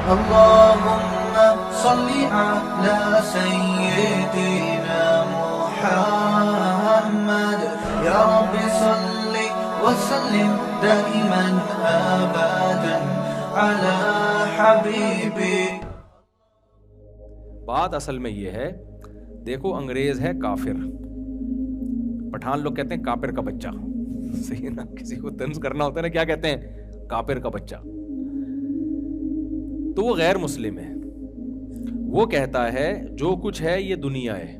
اللهم صل على سيدنا محمد يا رب صل وسلم دائما ابدا على حبيبي. بات اصل میں یہ ہے، دیکھو انگریز ہے کافر، پٹھان لوگ کہتے ہیں کافر کا بچہ، صحیح نا، کسی کو طنز کرنا ہوتا ہے نا، کیا کہتے ہیں؟ کافر کا بچہ. تو وہ غیر مسلم ہے، وہ کہتا ہے جو کچھ ہے یہ دنیا ہے،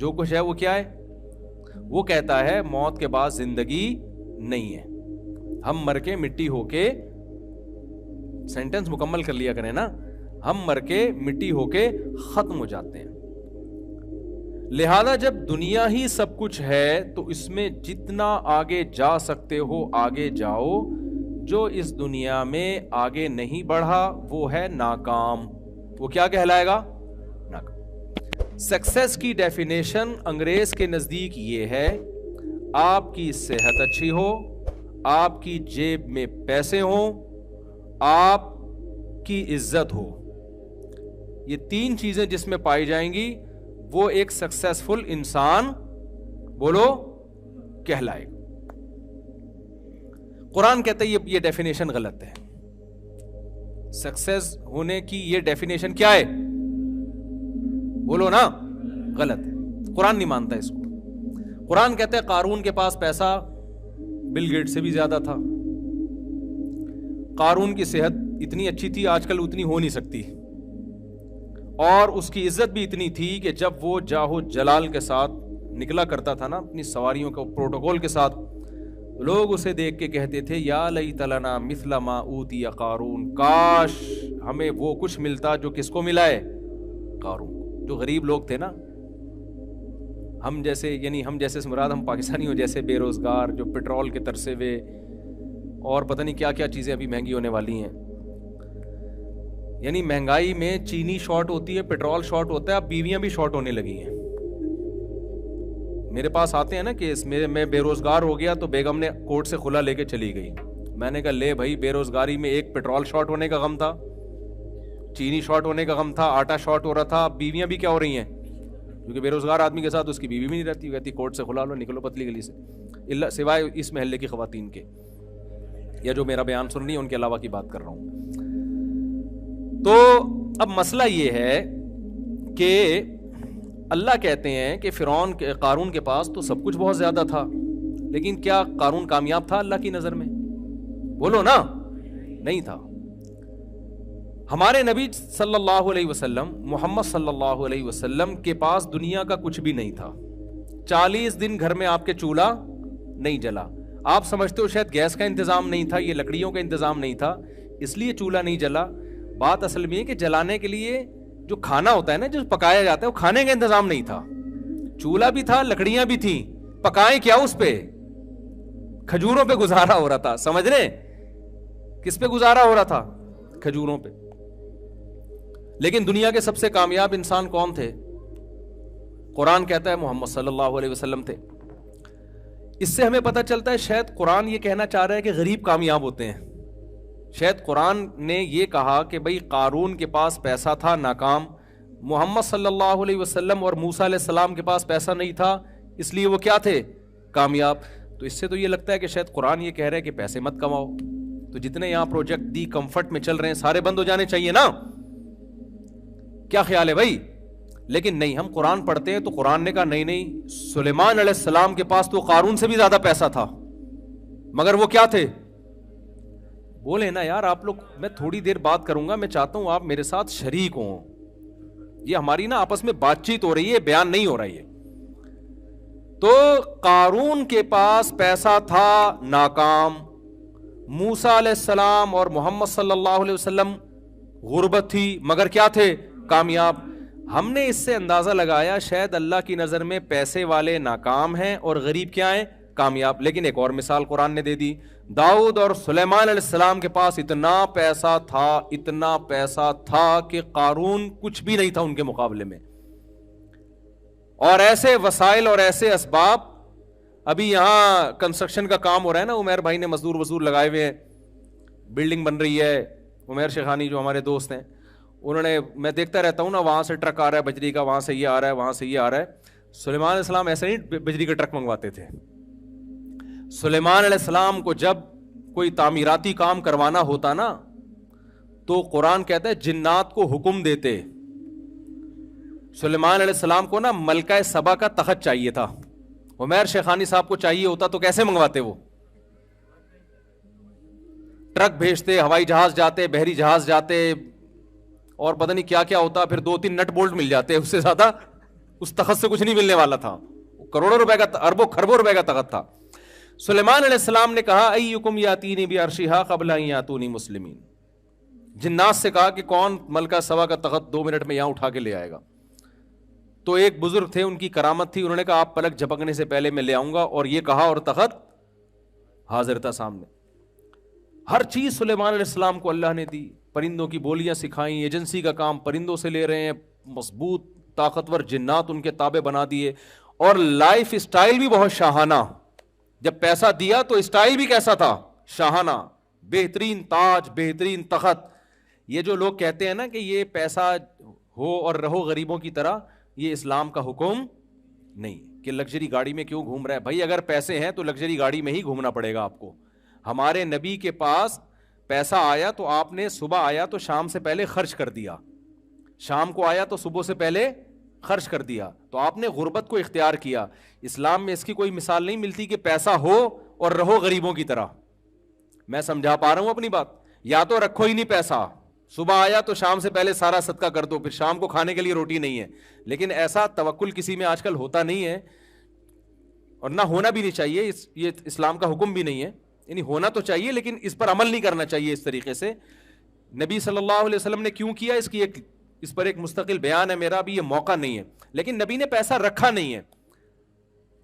جو کچھ ہے وہ کیا ہے؟ وہ کہتا ہے موت کے بعد زندگی نہیں ہے، ہم مر کے مٹی ہو کے، سینٹنس مکمل کر لیا کریں نا، ہم مر کے مٹی ہو کے ختم ہو جاتے ہیں. لہذا جب دنیا ہی سب کچھ ہے تو اس میں جتنا آگے جا سکتے ہو آگے جاؤ. جو اس دنیا میں آگے نہیں بڑھا وہ ہے ناکام. وہ کیا کہلائے گا؟ ناکام. سکسیس کی ڈیفینیشن انگریز کے نزدیک یہ ہے، آپ کی صحت اچھی ہو، آپ کی جیب میں پیسے ہوں، آپ کی عزت ہو. یہ تین چیزیں جس میں پائی جائیں گی وہ ایک سکسیسفل انسان بولو کہلائے گا. قرآن کہتا ہے یہ ڈیفینیشن غلط ہے. سکسیس ہونے کی یہ ڈیفینیشن کیا ہے؟ بولو نا، غلط ہے. قرآن نہیں مانتا اس کو. قرآن کہتا ہے قارون کے پاس پیسہ بل گیٹ سے بھی زیادہ تھا. قارون کی صحت اتنی اچھی تھی، آج کل اتنی ہو نہیں سکتی، اور اس کی عزت بھی اتنی تھی کہ جب وہ جاہو جلال کے ساتھ نکلا کرتا تھا نا اپنی سواریوں کے پروٹوکول کے ساتھ، لوگ اسے دیکھ کے کہتے تھے یا لیت لنا مثل ما اوتی قارون، کاش ہمیں وہ کچھ ملتا جو کس کو ملا ہے؟ قارون. جو غریب لوگ تھے نا، ہم جیسے، یعنی ہم جیسے سے مراد ہم پاکستانی ہو جیسے بے روزگار، جو پیٹرول کے ترسے ہوئے اور پتہ نہیں کیا کیا چیزیں ابھی مہنگی ہونے والی ہیں. یعنی مہنگائی میں چینی شارٹ ہوتی ہے، پیٹرول شارٹ ہوتا ہے، اب بیویاں بھی شارٹ ہونے لگی ہیں. میرے پاس آتے ہیں نا کہ میں بے روزگار ہو گیا تو بیگم نے کورٹ سے خلا لے کے چلی گئی. میں نے کہا لے بھائی، بے روزگاری میں ایک پیٹرول شارٹ ہونے کا غم تھا، چینی شارٹ ہونے کا غم تھا، آٹا شارٹ ہو رہا تھا، اب بیویاں بھی کیا ہو رہی ہیں؟ کیونکہ بے روزگار آدمی کے ساتھ اس کی بیوی بھی نہیں رہتی، کہتی کورٹ سے خلا لو، نکلو پتلی گلی سے، اللہ سوائے اس محلے کی خواتین کے، یا جو میرا بیان سن رہی ہیں ان کے علاوہ کی بات کر رہا ہوں. تو اب مسئلہ یہ ہے کہ اللہ کہتے ہیں کہ قارون کے پاس تو سب کچھ بہت زیادہ تھا، لیکن کیا قارون کامیاب تھا اللہ کی نظر میں؟ بولو نا، نہیں تھا. ہمارے نبی صلی اللہ علیہ وسلم، محمد صلی اللہ علیہ وسلم کے پاس دنیا کا کچھ بھی نہیں تھا. 40 دن گھر میں آپ کے چولہا نہیں جلا. آپ سمجھتے ہو شاید گیس کا انتظام نہیں تھا، یہ لکڑیوں کا انتظام نہیں تھا اس لیے چولہا نہیں جلا. بات اصل میں ہے کہ جلانے کے لیے جو کھانا ہوتا ہے نا، جو پکایا جاتا ہے، وہ کھانے کا انتظام نہیں تھا. چولہا بھی تھا، لکڑیاں بھی تھیں، پکائیں کیا اس پہ؟ کھجوروں پہ گزارا ہو رہا تھا. سمجھ رہے؟ کس پہ گزارا ہو رہا تھا؟ کھجوروں پہ. لیکن دنیا کے سب سے کامیاب انسان کون تھے؟ قرآن کہتا ہے محمد صلی اللہ علیہ وسلم تھے. اس سے ہمیں پتہ چلتا ہے شاید قرآن یہ کہنا چاہ رہا ہے کہ غریب کامیاب ہوتے ہیں. شاید قرآن نے یہ کہا کہ بھئی قارون کے پاس پیسہ تھا، ناکام. محمد صلی اللہ علیہ وسلم اور موسیٰ علیہ السلام کے پاس پیسہ نہیں تھا، اس لیے وہ کیا تھے؟ کامیاب. تو اس سے تو یہ لگتا ہے کہ شاید قرآن یہ کہہ رہا ہے کہ پیسے مت کماؤ. تو جتنے یہاں پروجیکٹ دی کمفرٹ میں چل رہے ہیں سارے بند ہو جانے چاہیے نا. کیا خیال ہے بھائی؟ لیکن نہیں، ہم قرآن پڑھتے ہیں تو قرآن نے کہا نہیں، سلیمان علیہ السلام کے پاس تو قارون سے بھی زیادہ پیسہ تھا، مگر وہ کیا تھے؟ بولے نا یار آپ لوگ. میں تھوڑی دیر بات کروں گا، میں چاہتا ہوں آپ میرے ساتھ شریک ہوں. یہ ہماری نا آپس میں بات چیت ہو رہی ہے، بیان نہیں ہو رہا ہے. تو قارون کے پاس پیسہ تھا، ناکام. موسیٰ علیہ السلام اور محمد صلی اللہ علیہ وسلم غربت تھی، مگر کیا تھے؟ کامیاب. ہم نے اس سے اندازہ لگایا شاید اللہ کی نظر میں پیسے والے ناکام ہیں اور غریب کیا ہیں؟ کامیاب. لیکن ایک اور مثال قرآن نے دے دی. داؤد اور سلیمان علیہ السلام کے پاس اتنا پیسہ تھا کہ قارون کچھ بھی نہیں تھا ان کے مقابلے میں. اور ایسے وسائل اور ایسے اسباب. ابھی یہاں کنسٹرکشن کا کام ہو رہا ہے نا، عمیر بھائی نے مزدور لگائے ہوئے ہیں، بلڈنگ بن رہی ہے، عمیر شیخانی جو ہمارے دوست ہیں, انہوں نے, میں دیکھتا رہتا ہوں نا, وہاں سے ٹرک آ رہا ہے بجری کا, وہاں سے یہ آ رہا ہے, وہاں سے یہ آ رہا ہے. سلیمان علیہ السلام ایسے نہیں بجری کا ٹرک منگواتے تھے. سلیمان علیہ السلام کو جب کوئی تعمیراتی کام کروانا ہوتا نا, تو قرآن کہتا ہے جنات کو حکم دیتے. سلیمان علیہ السلام کو نا ملکہ سبا کا تخت چاہیے تھا, عمیر شیخانی صاحب کو چاہیے ہوتا تو کیسے منگواتے؟ وہ ٹرک بھیجتے, ہوائی جہاز جاتے, بحری جہاز جاتے, اور پتہ نہیں کیا کیا ہوتا, پھر 2-3 نٹ بولٹ مل جاتے, اس سے زیادہ اس تخت سے کچھ نہیں ملنے والا تھا. کروڑوں روپے کا, اربوں خربوں روپے کا تخت تھا. سلیمان علیہ السلام نے کہا ایکم یاتینی بعرشھا قبل ان یاتونی مسلمین. جنات سے کہا کہ کون ملکہ سبا کا تخت 2 منٹ میں یہاں اٹھا کے لے آئے گا. تو ایک بزرگ تھے, ان کی کرامت تھی, انہوں نے کہا آپ پلک جھپکنے سے پہلے میں لے آؤں گا, اور یہ کہا اور تخت حاضر تھا سامنے. ہر چیز سلیمان علیہ السلام کو اللہ نے دی, پرندوں کی بولیاں سکھائیں, ایجنسی کا کام پرندوں سے لے رہے ہیں, مضبوط طاقتور جنات ان کے تابع بنا دیے, اور لائف اسٹائل بھی بہت شاہانہ. جب پیسہ دیا تو اسٹائل بھی کیسا تھا؟ شاہانہ, بہترین تاج, بہترین تخت. یہ جو لوگ کہتے ہیں نا کہ یہ پیسہ ہو اور رہو غریبوں کی طرح, یہ اسلام کا حکم نہیں کہ لگژری گاڑی میں کیوں گھوم رہا ہے. بھائی اگر پیسے ہیں تو لگژری گاڑی میں ہی گھومنا پڑے گا آپ کو. ہمارے نبی کے پاس پیسہ آیا تو آپ نے صبح آیا تو شام سے پہلے خرچ کر دیا, شام کو آیا تو صبح سے پہلے خرچ کر دیا, تو آپ نے غربت کو اختیار کیا. اسلام میں اس کی کوئی مثال نہیں ملتی کہ پیسہ ہو اور رہو غریبوں کی طرح. میں سمجھا پا رہا ہوں اپنی بات؟ یا تو رکھو ہی نہیں پیسہ, صبح آیا تو شام سے پہلے سارا صدقہ کر دو, پھر شام کو کھانے کے لیے روٹی نہیں ہے. لیکن ایسا توکل کسی میں آج کل ہوتا نہیں ہے, اور نہ ہونا بھی نہیں چاہیے. یہ اسلام کا حکم بھی نہیں ہے, یعنی ہونا تو چاہیے لیکن اس پر عمل نہیں کرنا چاہیے اس طریقے سے. نبی صلی اللہ علیہ وسلم نے کیوں کیا, اس پر ایک مستقل بیان ہے میرا, بھی یہ موقع نہیں ہے. لیکن نبی نے پیسہ رکھا نہیں ہے,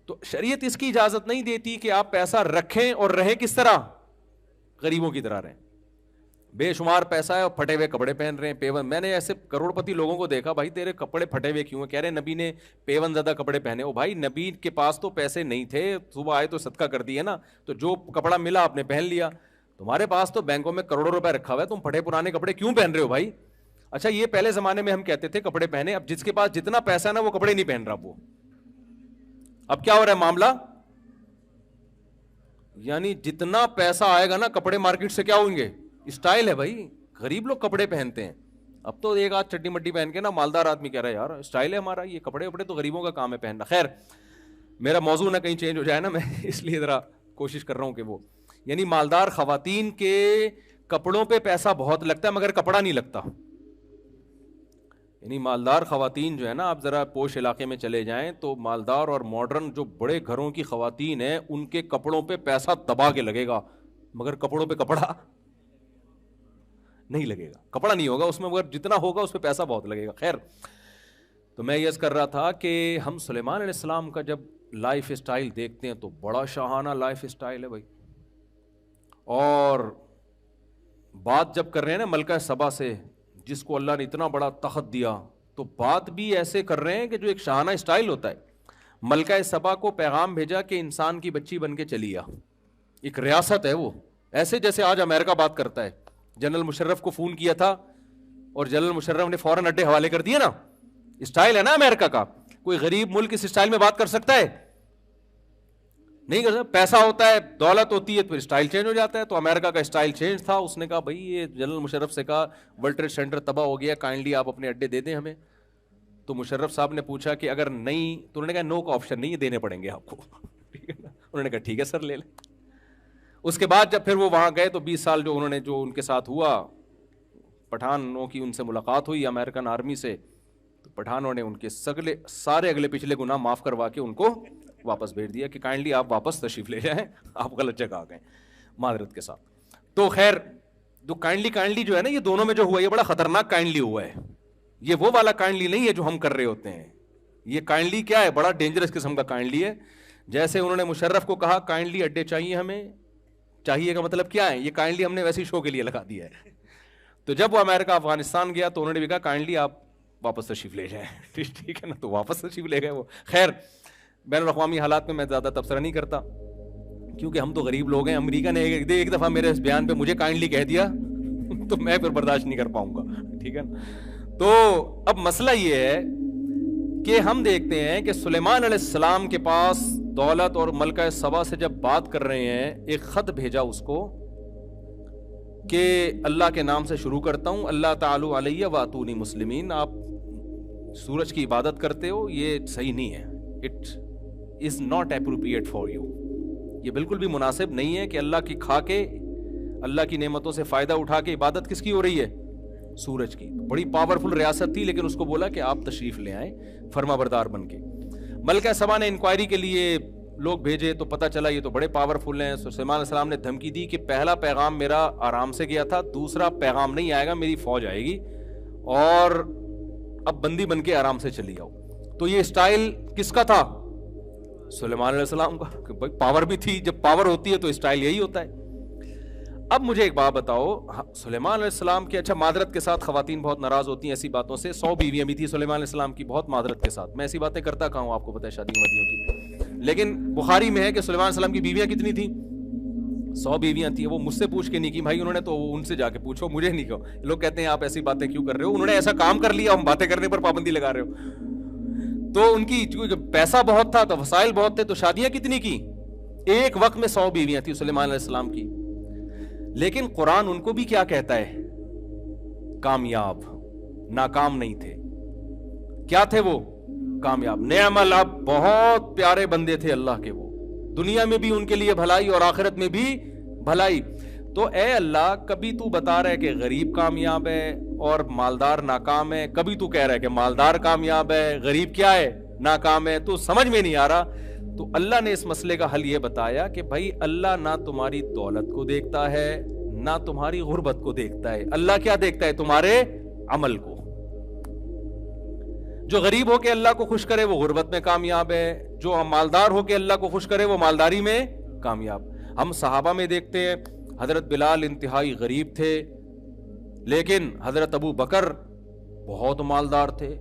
تو شریعت اس کی اجازت نہیں دیتی کہ آپ پیسہ رکھیں اور رہیں کس طرح؟ غریبوں کی طرح رہیں. بے شمار پیسہ ہے اور پھٹے ہوئے کپڑے پہن رہے ہیں, پیون. میں نے ایسے کروڑ پتی لوگوں کو دیکھا, بھائی تیرے کپڑے پھٹے ہوئے کیوں ہیں؟ کہہ رہے ہیں نبی نے پیون زدہ کپڑے پہنے. او بھائی, نبی کے پاس تو پیسے نہیں تھے, صبح آئے تو صدقہ کر دیے نا, تو جو کپڑا ملا آپ نے پہن لیا. تمہارے پاس تو بینکوں میں کروڑوں روپے رکھا ہوا ہے, تم پھٹے پرانے کپڑے کیوں پہن رہے ہو بھائی؟ اچھا, یہ پہلے زمانے میں ہم کہتے تھے کپڑے پہنے, اب جس کے پاس جتنا پیسہ ہے نا وہ کپڑے نہیں پہن رہا. وہ اب کیا ہو رہا ہے معاملہ؟ یعنی جتنا پیسہ آئے گا نا کپڑے مارکیٹ سے کیا ہوئیں گے؟ اسٹائل ہے بھائی. غریب لوگ کپڑے پہنتے ہیں. اب تو ایک آدھ چٹی مٹی پہن کے نا مالدار آدمی کہہ رہا ہے یار اسٹائل ہے ہمارا, یہ کپڑے وپڑے تو غریبوں کا کام ہے پہننا. خیر, میرا موضوع نہ کہیں چینج ہو جائے نا, میں اس لیے ذرا کوشش کر رہا ہوں کہ وہ, یعنی مالدار خواتین کے کپڑوں پہ پیسہ بہت لگتا ہے مگر کپڑا نہیں لگتا. یعنی مالدار خواتین جو ہے نا, آپ ذرا پوش علاقے میں چلے جائیں تو مالدار اور ماڈرن جو بڑے گھروں کی خواتین ہیں ان کے کپڑوں پہ پیسہ دبا کے لگے گا, مگر کپڑوں پہ کپڑا نہیں لگے گا. کپڑا نہیں ہوگا اس میں, مگر جتنا ہوگا اس پہ پیسہ بہت لگے گا. خیر, تو میں یہ کر رہا تھا کہ ہم سلیمان علیہ السلام کا جب لائف اسٹائل دیکھتے ہیں تو بڑا شاہانہ لائف اسٹائل ہے بھائی. اور بات جب کر رہے ہیں نا ملکہ سبا سے, جس کو اللہ نے اتنا بڑا تخت دیا, تو بات بھی ایسے کر رہے ہیں کہ جو ایک شاہانہ اسٹائل ہوتا ہے. ملکہ سبا کو پیغام بھیجا کہ انسان کی بچی بن کے چلی آ. ایک ریاست ہے وہ, ایسے جیسے آج امریکہ بات کرتا ہے. جنرل مشرف کو فون کیا تھا اور جنرل مشرف نے فوراً اڈے حوالے کر دیے نا. اسٹائل ہے نا امریکہ کا. کوئی غریب ملک اس اسٹائل میں بات کر سکتا ہے؟ نہیں کر سکتا. پیسہ ہوتا ہے, دولت ہوتی ہے, پھر اسٹائل چینج ہو جاتا ہے. تو امریکہ کا اسٹائل چینج تھا. اس نے کہا بھائی, یہ جنرل مشرف سے کہا ورلڈ ٹریڈ سینٹر تباہ ہو گیا, کائنڈلی آپ اپنے اڈے دے دیں ہمیں. تو مشرف صاحب نے پوچھا کہ اگر نہیں, تو انہوں نے کہا نو کا آپشن نہیں ہے, دینے پڑیں گے آپ کو. ٹھیک ہے نا. انہوں نے کہا ٹھیک ہے سر, لے لیں. اس کے بعد جب پھر وہ وہاں گئے تو 20 سال جو انہوں نے جو ان کے ساتھ ہوا, پٹھانوں کی ان سے ملاقات ہوئی امریکن آرمی سے, تو پٹھانوں نے ان کے سارے اگلے پچھلے گناہ معاف کروا کے ان کو واپس بھیج دیا کہ کائنڈلی آپ واپس تشریف لے جائیں, آپ غلط جگہ آ گئے, معذرت کے ساتھ. تو خیر, جو کائنڈلی جو ہے نا, یہ دونوں میں جو ہوا یہ بڑا خطرناک کائنڈلی ہوا ہے. یہ وہ والا کائنڈلی نہیں ہے جو ہم کر رہے ہوتے ہیں. یہ کائنڈلی کیا ہے؟ بڑا ڈینجرس قسم کا کائنڈلی ہے. جیسے انہوں نے مشرف کو کہا کائنڈلی اڈے چاہیے ہمیں, چاہیے کا مطلب کیا ہے؟ یہ کائنڈلی ہم نے ویسے شو کے لیے لگا دیا ہے. تو جب وہ امریکہ افغانستان گیا تو انہوں نے بھی کہا کائنڈلی آپ واپس تشریف لے جائیں. ٹھیک ہے نا, تو واپس تشریف لے گئے وہ. خیر, بین الاقوامی حالات میں زیادہ تبصرہ نہیں کرتا کیونکہ ہم تو غریب لوگ ہیں. امریکہ نے ایک دفعہ میرے اس بیان پہ مجھے کائنڈلی کہہ دیا تو میں پھر برداشت نہیں کر پاؤں گا, ٹھیک ہے نا. تو اب مسئلہ یہ ہے کہ ہم دیکھتے ہیں کہ سلیمان علیہ السلام کے پاس دولت اور ملکہ سبا سے جب بات کر رہے ہیں, ایک خط بھیجا اس کو کہ اللہ کے نام سے شروع کرتا ہوں, اللہ تعالی علیہ واتونی مسلمین, آپ سورج کی عبادت کرتے ہو, یہ صحیح نہیں ہے, it is not appropriate for you, یہ بالکل بھی مناسب نہیں ہے کہ اللہ کی کھا کے, اللہ کی نعمتوں سے فائدہ اٹھا کے عبادت کس کی ہو رہی ہے, سورج کی. بڑی پاورفل ریاست تھی, لیکن اس کو بولا کہ آپ تشریف لے آئیں فرما بردار بن کے. ملکہ سبا نے انکوائری کے لیے لوگ بھیجے تو پتہ چلا یہ تو بڑے پاورفل ہیں. سلیمان علیہ السلام نے دھمکی دی کہ پہلا پیغام میرا آرام سے گیا تھا, دوسرا پیغام نہیں آئے گا, میری فوج آئے گی اور اب بندی بن کے آرام سے چلی جاؤ. تو یہ اسٹائل کس کا تھا, سلیمان علیہ السلام کا, کہ بھائی پاور بھی تھی, جب پاور ہوتی ہے تو اسٹائل یہی ہوتا ہے. اب مجھے ایک بات بتاؤ, سلیمان علیہ السلام کے, اچھا معذرت کے ساتھ خواتین بہت ناراض ہوتی ہیں ایسی باتوں سے, 100 بیویاں بھی تھی سلیمان علیہ السلام کی, بہت معذرت کے ساتھ, میں ایسی باتیں کرتا کہاں ہوں, آپ کو پتہ ہے شادیوں وادیوں کی, لیکن بخاری میں ہے کہ سلیمان علیہ السلام کی بیویاں کتنی تھیں, 100 بیویاں تھیں. وہ مجھ سے پوچھ کے نہیں کی بھائی, انہوں نے تو ان سے جا کے پوچھو, مجھے نہیں کہو. لوگ کہتے ہیں آپ ایسی باتیں کیوں کر رہے ہو, انہوں نے ایسا کام کر لیا, ہم باتیں کرنے پر پابندی لگا رہے ہو. تو ان کی پیسہ بہت تھا تو وسائل بہت تھے, تو شادیاں کتنی کی, ایک وقت میں 100 بیویاں تھیں سلیمان علیہ السلام کی. لیکن قرآن ان کو بھی کیا کہتا ہے, کامیاب, ناکام نہیں تھے. کیا تھے وہ, کامیاب. نعم العبد, بہت پیارے بندے تھے اللہ کے, وہ دنیا میں بھی ان کے لیے بھلائی اور آخرت میں بھی بھلائی. تو اے اللہ, کبھی تو بتا رہا ہے کہ غریب کامیاب ہے اور مالدار ناکام ہے, کبھی تو کہہ رہا ہے کہ مالدار کامیاب ہے, غریب کیا ہے, ناکام ہے. تو سمجھ میں نہیں آ رہا. تو اللہ نے اس مسئلے کا حل یہ بتایا کہ بھائی اللہ نہ تمہاری دولت کو دیکھتا ہے نہ تمہاری غربت کو دیکھتا ہے, اللہ کیا دیکھتا ہے, تمہارے عمل کو. جو غریب ہو کے اللہ کو خوش کرے وہ غربت میں کامیاب ہے, جو مالدار ہو کے اللہ کو خوش کرے وہ مالداری میں کامیاب. ہم صحابہ میں دیکھتے ہیں, حضرت بلال انتہائی غریب تھے, لیکن حضرت ابو بکر بہت مالدار تھے.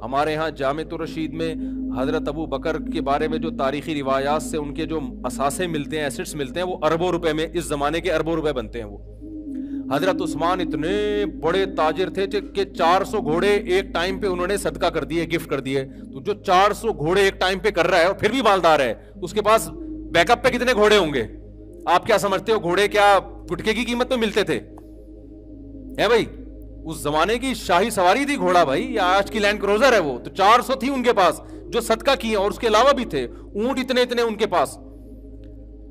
ہمارے ہاں جامع الرشید میں حضرت ابو بکر کے بارے میں جو تاریخی روایات سے ان کے جو اثاثے ملتے ہیں, ایسٹس ملتے ہیں, وہ اربوں روپے میں, اس زمانے کے اربوں روپے بنتے ہیں. وہ حضرت عثمان اتنے بڑے تاجر تھے کہ 400 گھوڑے ایک ٹائم پہ انہوں نے صدقہ کر دیے, گفٹ کر دیے. تو جو 400 گھوڑے ایک ٹائم پہ کر رہا ہے اور پھر بھی مالدار ہے, اس کے پاس بیک اپ پہ کتنے گھوڑے ہوں گے؟ آپ کیا سمجھتے ہو گھوڑے کیا گٹکے کی قیمت میں ملتے تھے؟ ہے بھائی, اس زمانے کی شاہی سواری تھی گھوڑا بھائی, یا آج کی لینڈ کروزر ہے وہ. تو 400 تھی ان کے پاس جو صدقہ کیے, اور اس کے علاوہ بھی تھے اونٹ اتنے اتنے ان کے پاس.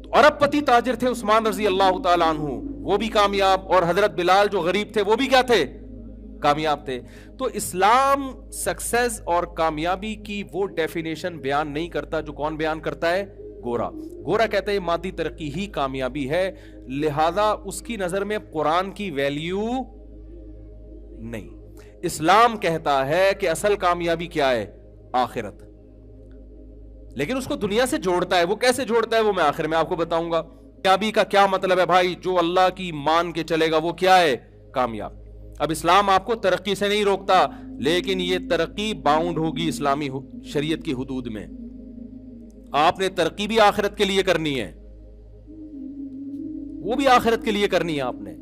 تو ارب پتی تاجر تھے عثمان رضی اللہ تعالیٰ عنہ, وہ بھی کامیاب, اور حضرت بلال جو غریب تھے وہ بھی کیا تھے, کامیاب تھے. تو اسلام سکسیس اور کامیابی کی وہ ڈیفینیشن بیان نہیں کرتا جو کون بیان کرتا ہے, گورا. گورا کہتا ہے مادی ترقی ہی کامیابی ہے, لہذا اس کی نظر میں قرآن کی ویلیو نہیں. اسلام کہتا ہے کہ اصل کامیابی کیا ہے, آخرت. لیکن اس کو دنیا سے جوڑتا ہے. وہ کیسے جوڑتا ہے وہ میں آخر میں آپ کو بتاؤں گا. کامیابی کا کیا مطلب ہے بھائی, جو اللہ کی مان کے چلے گا وہ کیا ہے, کامیاب. اب اسلام آپ کو ترقی سے نہیں روکتا, لیکن یہ ترقی باؤنڈ ہوگی اسلامی شریعت کی حدود میں. آپ نے ترقی بھی آخرت کے لیے کرنی ہے, وہ بھی آخرت کے لیے کرنی ہے آپ نے.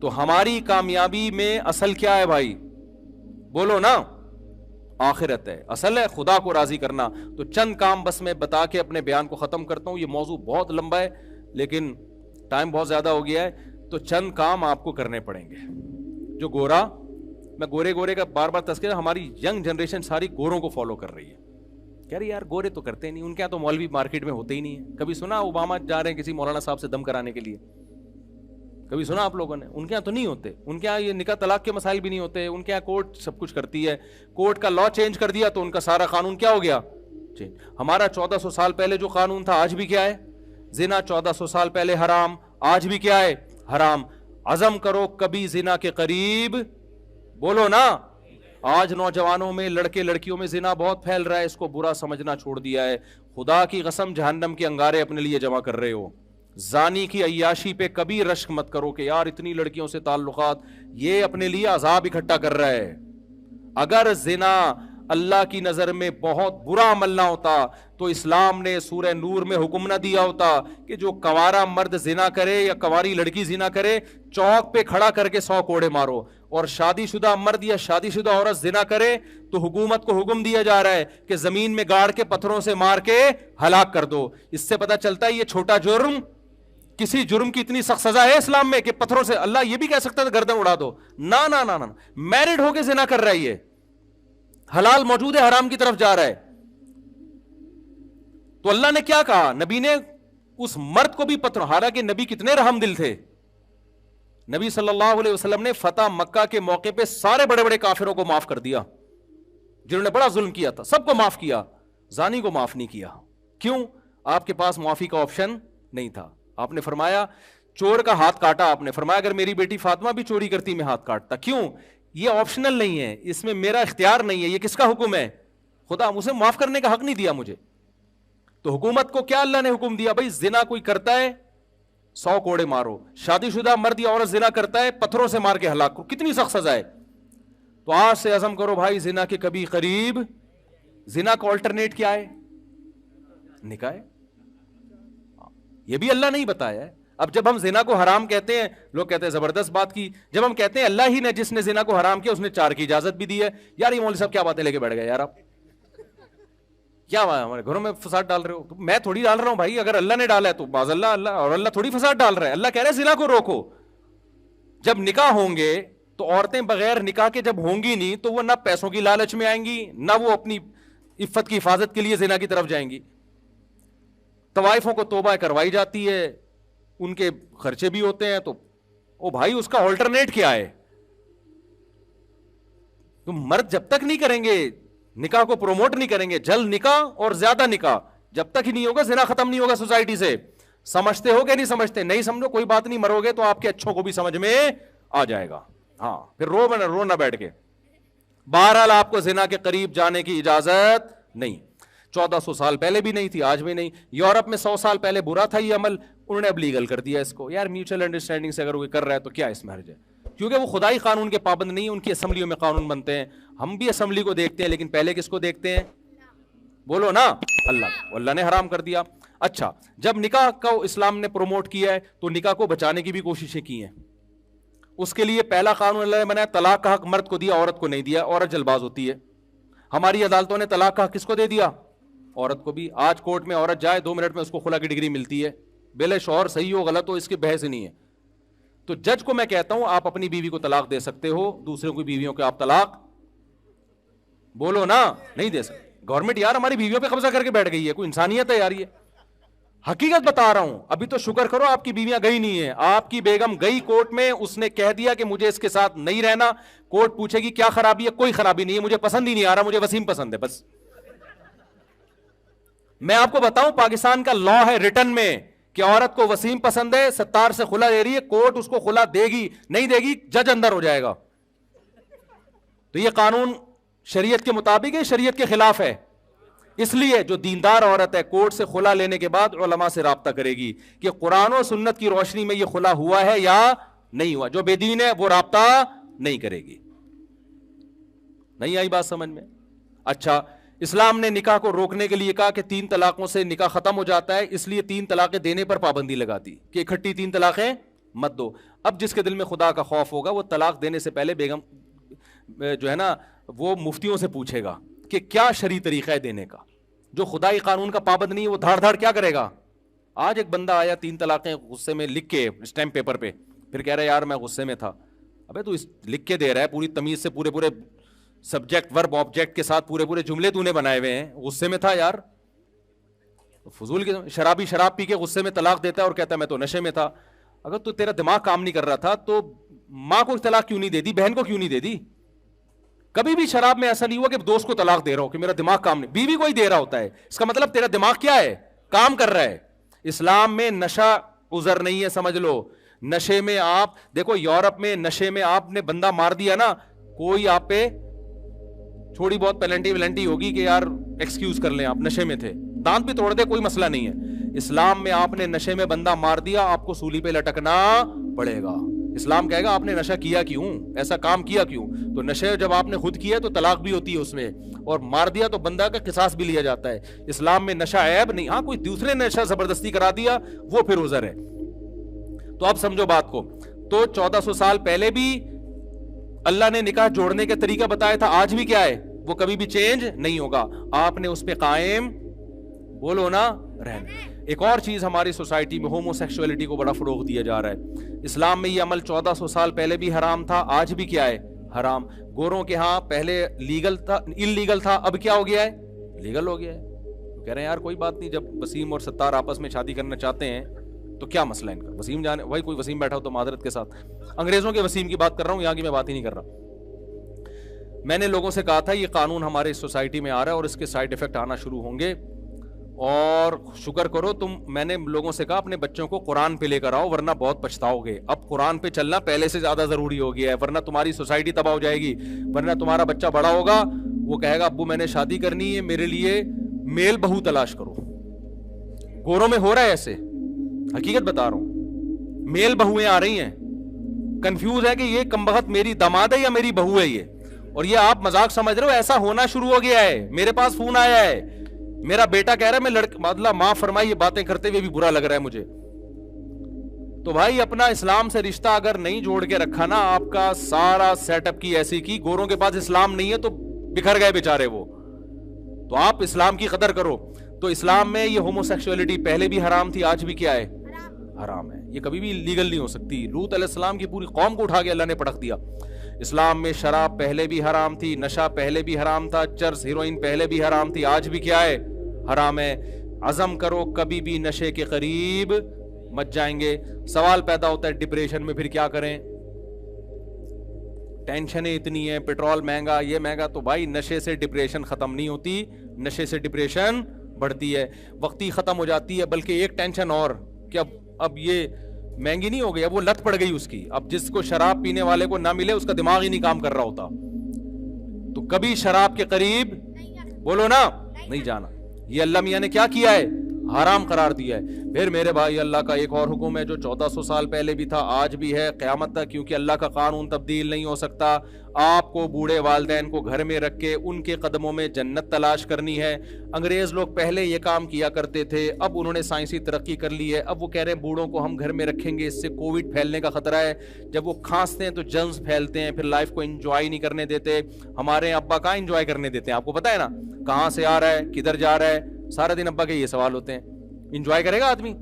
تو ہماری کامیابی میں اصل کیا ہے بھائی, بولو نا, آخرت ہے. اصل ہے خدا کو راضی کرنا. تو چند کام بس میں بتا کے اپنے بیان کو ختم کرتا ہوں. یہ موضوع بہت لمبا ہے لیکن ٹائم بہت زیادہ ہو گیا ہے, تو چند کام آپ کو کرنے پڑیں گے. جو گورا, میں گورے کا بار بار تذکرہ, ہماری ینگ جنریشن ساری گوروں کو فالو کر رہی ہے. کہہ رہی یار گورے تو کرتے نہیں, ان کے یہاں تو مولوی مارکیٹ میں ہوتے ہی نہیں ہے. کبھی سنا اوباما جا رہے ہیں کسی مولانا صاحب سے دم کرانے کے لیے؟ کبھی سنا آپ لوگوں نے؟ ان کے یہاں تو نہیں ہوتے. ان کے یہاں یہ نکاح طلاق کے مسائل بھی نہیں ہوتے. ان کے یہاں کورٹ سب کچھ کرتی ہے. کورٹ کا لا چینج کر دیا تو ان کا سارا قانون کیا ہو گیا, چینج. ہمارا 1400 سال پہلے جو قانون تھا آج بھی کیا ہے, زنا 1400 سال پہلے حرام, آج بھی کیا ہے, حرام. عزم کرو کبھی زنا کے قریب, بولو نا. آج نوجوانوں میں, لڑکے لڑکیوں میں زنا بہت پھیل رہا ہے, اس کو برا سمجھنا چھوڑ دیا ہے. خدا کی قسم جہنم کے انگارے اپنے لیے جمع کر رہے ہو. زانی کی عیاشی پہ کبھی رشک مت کرو کہ یار اتنی لڑکیوں سے تعلقات, یہ اپنے لیے عذاب اکٹھا کر رہا ہے. اگر زنا اللہ کی نظر میں بہت برا عمل نہ ہوتا تو اسلام نے سورہ نور میں حکم نہ دیا ہوتا کہ جو کنوارا مرد زنا کرے یا کنواری لڑکی زنا کرے چوک پہ کھڑا کر کے 100 کوڑے مارو, اور شادی شدہ مرد یا شادی شدہ عورت زنا کرے تو حکومت کو حکم دیا جا رہا ہے کہ زمین میں گاڑ کے پتھروں سے مار کے ہلاک کر دو. اس سے پتہ چلتا ہے یہ چھوٹا جرم, کسی جرم کی اتنی سخت سزا ہے اسلام میں کہ پتھروں سے, اللہ یہ بھی کہہ سکتا ہے گردن اڑا دو, نہ نہ نہ, میرڈ ہو کے زنا کر رہا ہے, یہ حلال موجود ہے, حرام کی طرف جا رہا ہے. تو اللہ نے کیا کہا, نبی نے اس مرد کو بھی پتھر, حالانکہ نبی کتنے رحم دل تھے, نبی صلی اللہ علیہ وسلم نے فتح مکہ کے موقع پہ سارے بڑے بڑے کافروں کو معاف کر دیا جنہوں نے بڑا ظلم کیا تھا, سب کو معاف کیا, زانی کو معاف نہیں کیا. کیوں؟ آپ کے پاس معافی کا آپشن نہیں تھا. آپ نے فرمایا چور کا ہاتھ کاٹا, آپ نے فرمایا اگر میری بیٹی فاطمہ بھی چوری کرتی میں ہاتھ کاٹتا. کیوں؟ یہ آپشنل نہیں ہے, اس میں میرا اختیار نہیں ہے, یہ کس کا حکم ہے؟ خدا, اسے معاف کرنے کا حق نہیں دیا مجھے. تو حکومت کو کیا اللہ نے حکم دیا, بھائی زنا کوئی کرتا ہے 100 کوڑے مارو, شادی شدہ مرد یا عورت زنا کرتا ہے پتھروں سے مار کے ہلاک کرو. کتنی سخت سزا ہے. تو آج سے عزم کرو بھائی زنا کے کبھی قریب. زنا کا آلٹرنیٹ کیا ہے؟ نکاح ہے. یہ بھی اللہ نے ہی بتایا ہے. اب جب ہم زنا کو حرام کہتے ہیں, لوگ کہتے ہیں زبردست بات کی, جب ہم کہتے ہیں اللہ ہی نے جس نے زنا کو حرام کیا اس نے 4 کی اجازت بھی دی ہے, یار یہ مولوی صاحب کیا باتیں لے کے بیٹھ گئے یار, آپ کیا ہمارے گھروں میں فساد ڈال رہے ہو. تو میں تھوڑی ڈال رہا ہوں بھائی, اگر اللہ نے ڈالا ہے تو باز اللہ, اللہ اور اللہ تھوڑی فساد ڈال رہا ہے. اللہ کہہ رہے ہیں زنا کو روکو. جب نکاح ہوں گے تو عورتیں بغیر نکاح کے جب ہوں گی نہیں تو وہ نہ پیسوں کی لالچ میں آئیں گی, نہ وہ اپنی عفت کی حفاظت کے لیے زنا کی طرف جائیں گی. طوائفوں کو توبہ کروائی جاتی ہے, ان کے خرچے بھی ہوتے ہیں, تو او بھائی اس کا آلٹرنیٹ کیا ہے؟ تو مرد جب تک نہیں کریں گے نکاح کو پروموٹ نہیں کریں گے, جلد نکاح اور زیادہ نکاح جب تک ہی نہیں ہوگا زنا ختم نہیں ہوگا سوسائٹی سے. سمجھتے ہو کہ نہیں سمجھتے؟ نہیں سمجھو کوئی بات نہیں, مرو گے تو آپ کے اچھوں کو بھی سمجھ میں آ جائے گا. ہاں پھر رو نہ بیٹھ کے. بہرحال آپ کو زنا کے قریب جانے کی اجازت نہیں. 1400 سال پہلے بھی نہیں تھی, آج بھی نہیں. یورپ میں 100 سال پہلے برا تھا یہ عمل, انہوں نے اب لیگل کر دیا اس کو. یار میوچل انڈرسٹینڈنگ سے اگر وہ کر رہا ہے تو کیا اس میں حرج ہے, کیونکہ وہ خدائی قانون کے پابند نہیں, ان کی اسمبلیوں میں قانون بنتے ہیں. ہم بھی اسمبلی کو دیکھتے ہیں لیکن پہلے کس کو دیکھتے ہیں؟ بولو نا, اللہ. اللہ نے حرام کر دیا. اچھا, جب نکاح کو اسلام نے پروموٹ کیا ہے تو نکاح کو بچانے کی بھی کوششیں کی ہیں. اس کے لیے پہلا قانون اللہ نے بنایا, طلاق کا حق مرد کو دیا, عورت کو نہیں دیا. عورت جلد باز ہوتی ہے. ہماری عدالتوں نے طلاق کا حق کس کو دے دیا؟ عورت کو بھی. آج کورٹ میں عورت جائے 2 منٹ میں اس کو خلا کی ڈگری ملتی ہے, بے شوہر صحیح ہو غلط ہو اس کی بحث نہیں ہے. تو جج کو میں کہتا ہوں آپ اپنی بیوی کو طلاق دے سکتے ہو, دوسروں کی بیویوں کو آپ طلاق, بولو نا, نہیں دے سکتے. گورنمنٹ یار ہماری بیویوں پہ قبضہ کر کے بیٹھ گئی ہے, کوئی انسانیت ہے یار؟ یہ حقیقت بتا رہا ہوں. ابھی تو شکر کرو آپ کی بیویاں گئی نہیں ہیں. آپ کی بیگم گئی کورٹ میں, اس نے کہہ دیا کہ مجھے اس کے ساتھ نہیں رہنا. کورٹ پوچھے گی کیا خرابی ہے؟ کوئی خرابی نہیں ہے, مجھے پسند ہی نہیں آ رہا, مجھے وسیم پسند ہے بس. میں آپ کو بتاؤں پاکستان کا لا ہے ریٹن میں کہ عورت کو وسیم پسند ہے, ستار سے خلا دے رہی ہے, کورٹ اس کو خلا دے گی نہیں دے گی, جج اندر ہو جائے گا. تو یہ قانون شریعت کے مطابق ہے, شریعت کے خلاف ہے. اس لیے جو دیندار عورت ہے کورٹ سے خلا لینے کے بعد علماء سے رابطہ کرے گی کہ قرآن و سنت کی روشنی میں یہ خلا ہوا ہے یا نہیں ہوا. جو بے دین ہے وہ رابطہ نہیں کرے گی. نہیں آئی بات سمجھ میں؟ اچھا, اسلام نے نکاح کو روکنے کے لیے کہا کہ 3 طلاقوں سے نکاح ختم ہو جاتا ہے, اس لیے 3 طلاقیں دینے پر پابندی لگا دی کہ اکٹھی 3 طلاقیں مت دو. اب جس کے دل میں خدا کا خوف ہوگا وہ طلاق دینے سے پہلے بیگم جو ہے نا وہ مفتیوں سے پوچھے گا کہ کیا شرعی طریقہ ہے دینے کا. جو خدائی قانون کا پابند نہیں ہے وہ دھاڑ دھاڑ کیا کرے گا. آج ایک بندہ آیا 3 طلاقیں غصے میں لکھ کے اسٹیمپ پیپر پہ, پھر کہہ رہا ہے یار میں غصے میں تھا. ابے تو لکھ کے دے رہا ہے پوری تمیز سے, پورے سبجیکٹ ورب آبجیکٹ کے ساتھ پورے جملے تو نے بنائے ہوئے ہیں, غصے میں تھا یار. فضول کے شرابی شراب پی کے غصے میں طلاق دیتا ہے اور کہتا ہے میں تو نشے میں تھا. اگر تو تیرا دماغ کام نہیں کر رہا تھا تو ماں کو طلاق کیوں نہیں دے دی, بہن کو کیوں نہیں دے دی؟ کبھی بھی شراب میں ایسا نہیں ہوا کہ دوست کو طلاق دے رہا ہو کہ میرا دماغ کام نہیں, بیوی کو ہی دے رہا ہوتا ہے. اس کا مطلب تیرا دماغ کیا ہے, کام کر رہا ہے. اسلام میں نشہ عذر نہیں ہے, سمجھ لو. نشے میں آپ دیکھو, یورپ میں نشے میں آپ نے بندہ مار دیا نا, کوئی آپ پہ تھوڑی بہت پینلٹی ولنٹی ہوگی کہ یار ایکسکیوز کر لیں, آپ نشے میں تھے, دانت بھی توڑ دے, کوئی مسئلہ نہیں ہے. اسلام میں آپ نے نشے میں بندہ مار دیا, آپ کو سولی پہ لٹکنا پڑے گا. اسلام کہے گا آپ نے نشہ کیا کیوں, ایسا کام کیا کیوں؟ تو نشے جب آپ نے خود کیا تو طلاق بھی ہوتی ہے اس میں, اور مار دیا تو بندہ کا قصاص بھی لیا جاتا ہے. اسلام میں نشہ عیب نہیں, ہاں کوئی دوسرے نے نشہ زبردستی کرا دیا وہ پھر عذر ہے. تو اب سمجھو بات کو, تو 1400 سال پہلے بھی اللہ نے نکاح جوڑنے کا طریقہ بتایا تھا, آج بھی کیا ہے وہ کبھی بھی چینج نہیں ہوگا, آپ نے اس پہ قائم بولو نا رہنا. ایک اور چیز ہماری سوسائٹی میں ہومو سیکسولیٹی کو بڑا فروغ دیا جا رہا ہے. اسلام میں یہ عمل 1400 سال پہلے بھی حرام تھا, آج بھی کیا ہے حرام. گوروں کے ہاں پہلے لیگل تھا, انلیگل تھا, اب کیا ہو گیا ہے لیگل ہو گیا ہے. کہہ رہے ہیں یار کوئی بات نہیں, جب وسیم اور ستار آپس میں شادی کرنا چاہتے ہیں تو کیا مسئلہ ہے ان کا, وسیم جانے بھائی کوئی وسیم بیٹھا ہو تو معذرت کے ساتھ انگریزوں کے وسیم کی بات کر رہا ہوں, یہاں کی میں بات ہی نہیں کر رہا. میں نے لوگوں سے کہا تھا یہ قانون ہمارے سوسائٹی میں آ رہا ہے اور اس کے سائیڈ افیکٹ آنا شروع ہوں گے, اور شکر کرو تم, میں نے لوگوں سے کہا اپنے بچوں کو قرآن پہ لے کر آؤ ورنہ بہت پچھتاؤ گے. اب قرآن پہ چلنا پہلے سے زیادہ ضروری ہو گیا ہے, ورنہ تمہاری سوسائٹی تباہ ہو جائے گی. ورنہ تمہارا بچہ بڑا ہوگا وہ کہے گا ابو میں نے شادی کرنی ہے, میرے لیے میل بہو تلاش کرو. گوروں میں ہو رہا ہے ایسے, حقیقت بتا رہا ہوں, میل بہویں آ رہی ہیں, کنفیوز ہے کہ یہ کمبخت میری داماد ہے یا میری بہو ہے یہ, اور یہ آپ مذاق سمجھ رہے ہو, ایسا ہونا شروع ہو گیا ہے. میرے پاس فون آیا ہے, میرا بیٹا کہہ رہا ہے میں مطلب معاف فرمائی یہ باتیں کرتے ہوئے بھی برا لگ رہا ہے مجھے. تو بھائی اپنا اسلام سے رشتہ اگر نہیں جوڑ کے رکھا نا, آپ کا سارا سیٹ اپ کی ایسی کی, گوروں کے پاس اسلام نہیں ہے تو بکھر گئے بیچارے وہ. تو آپ اسلام کی قدر کرو. تو اسلام میں یہ ہومو سیکسولیٹی پہلے بھی حرام تھی, آج بھی کیا ہے حرام ہے, یہ کبھی بھی لیگل نہیں ہو سکتی. لوط علیہ السلام کی پوری قوم کو اٹھا کے اللہ نے پٹک دیا. اسلام میں شراب پہلے بھی حرام تھی, نشہ پہلے بھی حرام تھا, چرس ہیروئن پہلے بھی حرام تھی, آج بھی کیا ہے حرام ہے. عزم کرو کبھی بھی نشے کے قریب مت جائیں گے. سوال پیدا ہوتا ہے ڈپریشن میں پھر کیا کریں, ٹینشنیں اتنی ہیں, پیٹرول مہنگا, یہ مہنگا. تو بھائی نشے سے ڈپریشن ختم نہیں ہوتی, نشے سے ڈپریشن بڑھتی ہے, وقتی ختم ہو جاتی ہے. بلکہ ایک ٹینشن اور کہ اب یہ مہنگی نہیں ہو گئی, اب وہ لت پڑ گئی اس کی. اب جس کو شراب پینے والے کو نہ ملے اس کا دماغ ہی نہیں کام کر رہا ہوتا. تو کبھی شراب کے قریب بولو نا نہیں جانا. یہ اللہ میاں نے کیا کیا ہے, حرام قرار دیا ہے. پھر میرے بھائی اللہ کا ایک اور حکم ہے جو 1400 سال پہلے بھی تھا, آج بھی ہے, قیامت تک, کیونکہ اللہ کا قانون تبدیل نہیں ہو سکتا. آپ کو بوڑھے والدین کو گھر میں رکھ کے ان کے قدموں میں جنت تلاش کرنی ہے. انگریز لوگ پہلے یہ کام کیا کرتے تھے, اب انہوں نے سائنسی ترقی کر لی ہے, اب وہ کہہ رہے ہیں بوڑھوں کو ہم گھر میں رکھیں گے, اس سے کووڈ پھیلنے کا خطرہ ہے. جب وہ کھانستے ہیں تو جرمز پھیلتے ہیں, پھر لائف کو انجوائے نہیں کرنے دیتے. ہمارے ابا کہاں انجوائے کرنے دیتے ہیں, آپ کو پتا ہے نا, کہاں سے آ رہا ہے کدھر جا رہا ہے, سارا دن ابا کے یہ سوال ہوتے ہیں. انجوائے کرے گا آدمی,